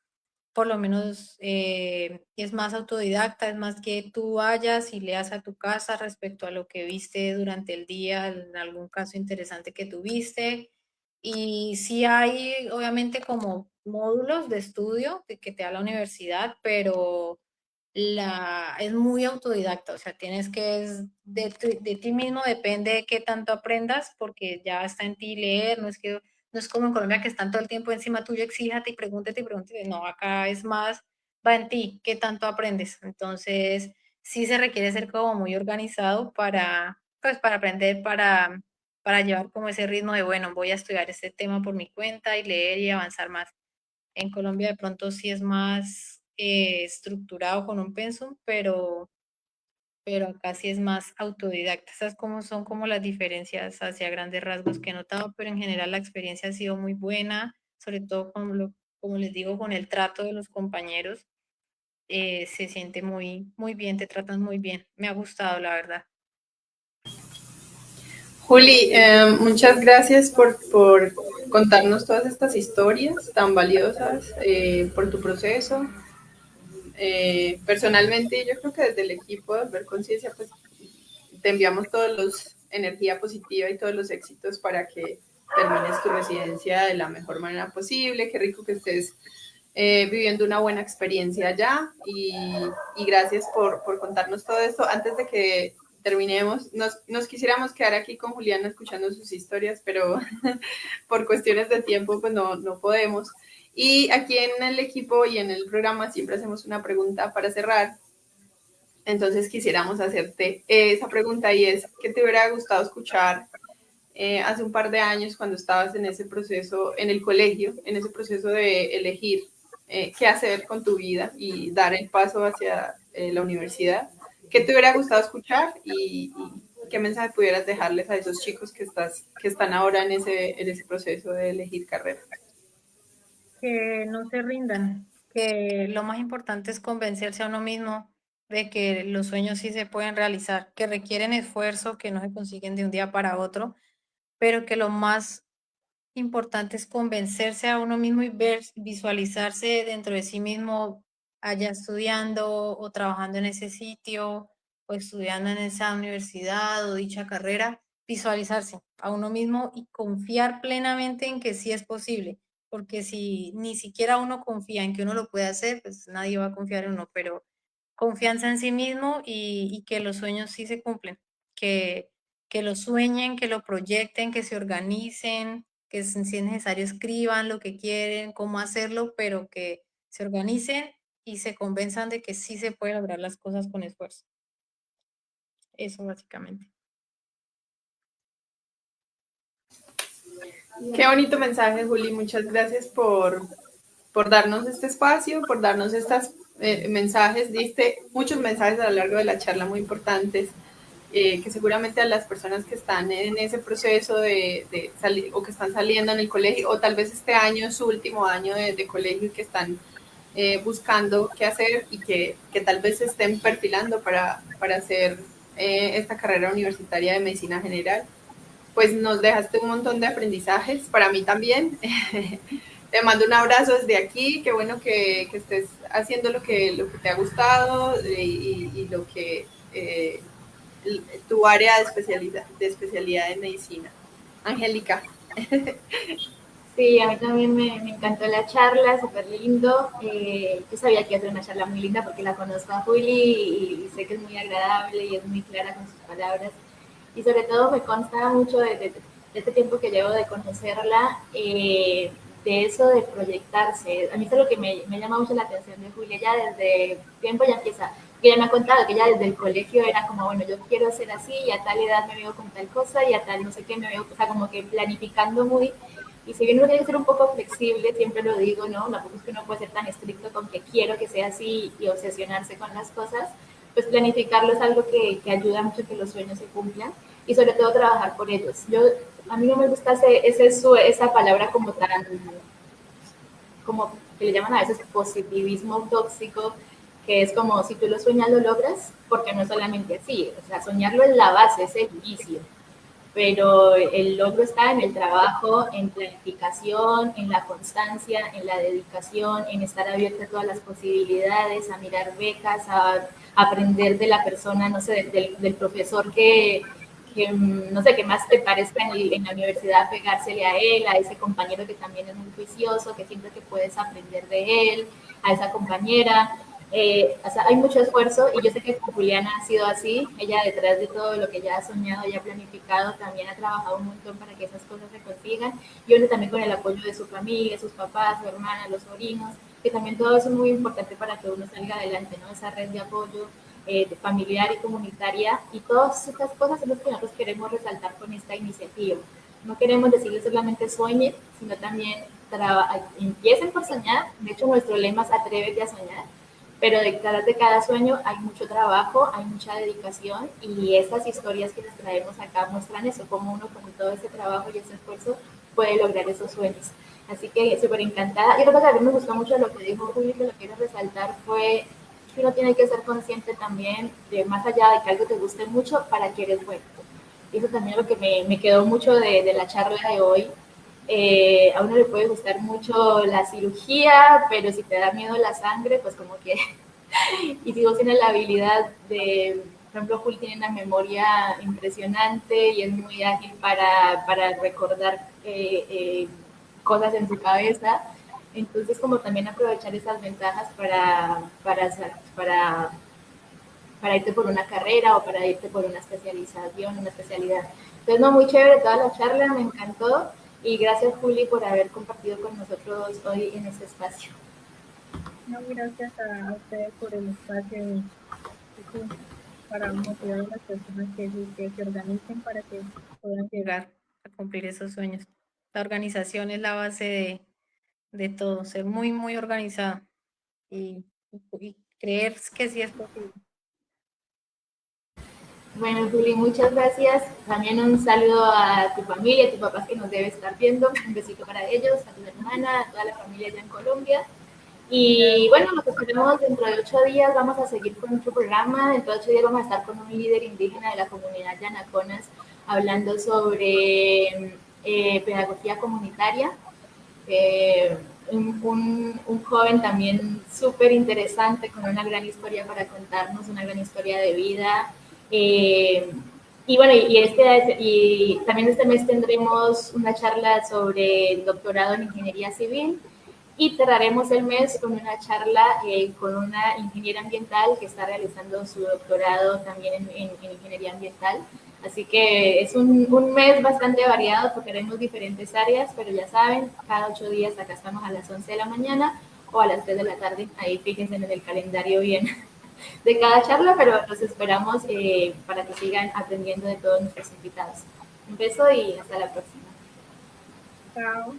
por lo menos es más autodidacta, es más que tú vayas y leas a tu casa respecto a lo que viste durante el día, en algún caso interesante que tuviste. Y sí hay, obviamente, como módulos de estudio que te da la universidad, pero es muy autodidacta, o sea, tienes que, de ti mismo depende de qué tanto aprendas, porque ya está en ti leer, no es como en Colombia que están todo el tiempo encima tuyo, exíjate y pregúntate, no, acá es más, va en ti, qué tanto aprendes, entonces sí se requiere ser como muy organizado para, pues, para aprender, para llevar como ese ritmo de, bueno, voy a estudiar este tema por mi cuenta y leer y avanzar más. En Colombia de pronto sí es más estructurado con un pensum, pero acá sí es más autodidacta. Esas como son como las diferencias hacia grandes rasgos que he notado, pero en general la experiencia ha sido muy buena, sobre todo como les digo, con el trato de los compañeros. Se siente muy, muy bien, te tratan muy bien. Me ha gustado, la verdad. Juli, muchas gracias por contarnos todas estas historias tan valiosas, por tu proceso. Personalmente, yo creo que desde el equipo de Ver Conciencia, pues te enviamos todos los energía positiva y todos los éxitos para que termines tu residencia de la mejor manera posible. Qué rico que estés viviendo una buena experiencia allá y gracias por contarnos todo esto. Antes de que terminemos, nos quisiéramos quedar aquí con Juliana escuchando sus historias, pero por cuestiones de tiempo pues no podemos. Y aquí en el equipo y en el programa siempre hacemos una pregunta para cerrar. Entonces quisiéramos hacerte esa pregunta y es, ¿qué te hubiera gustado escuchar hace un par de años cuando estabas en ese proceso, en el colegio, en ese proceso de elegir qué hacer con tu vida y dar el paso hacia la universidad? ¿Qué te hubiera gustado escuchar y qué mensaje pudieras dejarles a esos chicos que están ahora en ese proceso de elegir carrera? Que no se rindan, que lo más importante es convencerse a uno mismo de que los sueños sí se pueden realizar, que requieren esfuerzo, que no se consiguen de un día para otro, pero que lo más importante es convencerse a uno mismo y visualizarse dentro de sí mismo, allá estudiando o trabajando en ese sitio o estudiando en esa universidad o dicha carrera, visualizarse a uno mismo y confiar plenamente en que sí es posible, porque si ni siquiera uno confía en que uno lo puede hacer, pues nadie va a confiar en uno, pero confianza en sí mismo y que los sueños sí se cumplen, que, que lo sueñen, que lo proyecten, que se organicen, que si es necesario escriban lo que quieren, cómo hacerlo, pero que se organicen y se convenzan de que sí se puede lograr las cosas con esfuerzo. Eso básicamente. Qué bonito mensaje, Juli. Muchas gracias por darnos este espacio, por darnos estos mensajes. Diste muchos mensajes a lo largo de la charla muy importantes, que seguramente a las personas que están en ese proceso de salir o que están saliendo en el colegio, o tal vez este año es su último año de colegio y que están buscando qué hacer y que tal vez se estén perfilando para hacer esta carrera universitaria de medicina general, pues nos dejaste un montón de aprendizajes, para mí también. Te mando un abrazo desde aquí, qué bueno que estés haciendo lo que te ha gustado y lo que tu área de especialidad en medicina. Angélica. Sí, a mí también me encantó la charla, súper lindo. Yo sabía que iba a ser una charla muy linda porque la conozco a Juli y sé que es muy agradable y es muy clara con sus palabras. Y sobre todo me consta mucho de este tiempo que llevo de conocerla, de eso de proyectarse. A mí es lo que me llama mucho la atención de Julia. Ya desde tiempo ya empieza, que ella me ha contado que ya desde el colegio era como, bueno, yo quiero ser así y a tal edad me veo con tal cosa y a tal no sé qué me veo, o sea, como que planificando muy. Y si bien uno tiene que ser un poco flexible, siempre lo digo, ¿no? Tampoco es que uno puede ser tan estricto con que quiero que sea así y obsesionarse con las cosas, pues planificarlo es algo que ayuda mucho a que los sueños se cumplan y sobre todo trabajar por ellos. A mí no me gusta esa palabra como tan, como que le llaman a veces positivismo tóxico, que es como si tú lo sueñas lo logras, porque no es solamente así, o sea, soñarlo es la base, es el inicio, pero el logro está en el trabajo, en planificación, en la constancia, en la dedicación, en estar abierto a todas las posibilidades, a mirar becas, a aprender de la persona, no sé, del profesor que, no sé, que más te parezca en la universidad, pegársele a él, a ese compañero que también es muy juicioso, que siempre que puedes aprender de él, a esa compañera. O sea, hay mucho esfuerzo y yo sé que con Juliana ha sido así. Ella detrás de todo lo que ya ha soñado y ha planificado, también ha trabajado un montón para que esas cosas se consigan. Y uno también con el apoyo de su familia, sus papás, su hermana, los sobrinos, que también todo eso es muy importante para que uno salga adelante, ¿no? Esa red de apoyo familiar y comunitaria. Y todas estas cosas son las que nosotros queremos resaltar con esta iniciativa. No queremos decirles solamente sueñen, sino también empiecen por soñar. De hecho, nuestro lema es atrévete a soñar, pero detrás de cada sueño hay mucho trabajo, hay mucha dedicación y estas historias que les traemos acá muestran eso, cómo uno con todo ese trabajo y ese esfuerzo puede lograr esos sueños. Así que súper encantada. Y otra cosa que a mí me gustó mucho de lo que dijo Juli, que lo quiero resaltar, fue que uno tiene que ser consciente también de más allá de que algo te guste mucho, para que eres bueno. Y eso también es lo que me quedó mucho de la charla de hoy. A uno le puede gustar mucho la cirugía, pero si te da miedo la sangre, pues como que... Y si vos tienes la habilidad de, por ejemplo, Jul tiene una memoria impresionante y es muy ágil para recordar cosas en su cabeza, entonces como también aprovechar esas ventajas para irte por una carrera o para irte por una especialización, una especialidad. Entonces, no, muy chévere toda la charla, me encantó y gracias Juli por haber compartido con nosotros hoy en este espacio. No, gracias a ustedes por el espacio para motivar a las personas que se organicen para que puedan llegar a cumplir esos sueños. La organización es la base de todo, ser muy, muy organizada y creer que sí es posible. Bueno, Juli, muchas gracias. También un saludo a tu familia, a tus papás que nos debe estar viendo. Un besito para ellos, a tu hermana, a toda la familia allá en Colombia. Y bueno, nos esperamos dentro de 8 días. Vamos a seguir con nuestro programa. Dentro de 8 días vamos a estar con un líder indígena de la comunidad Yanaconas hablando sobre pedagogía comunitaria. Un joven también súper interesante, con una gran historia para contarnos, una gran historia de vida. Y bueno, y también este mes tendremos una charla sobre el doctorado en ingeniería civil y cerraremos el mes con una charla con una ingeniera ambiental que está realizando su doctorado también en ingeniería ambiental. Así que es un mes bastante variado porque tenemos diferentes áreas, pero ya saben, cada 8 días acá estamos a las 11 de la mañana o a las 3 de la tarde. Ahí fíjense en el calendario bien de cada charla, pero los esperamos para que sigan aprendiendo de todos nuestros invitados. Un beso y hasta la próxima. Chao.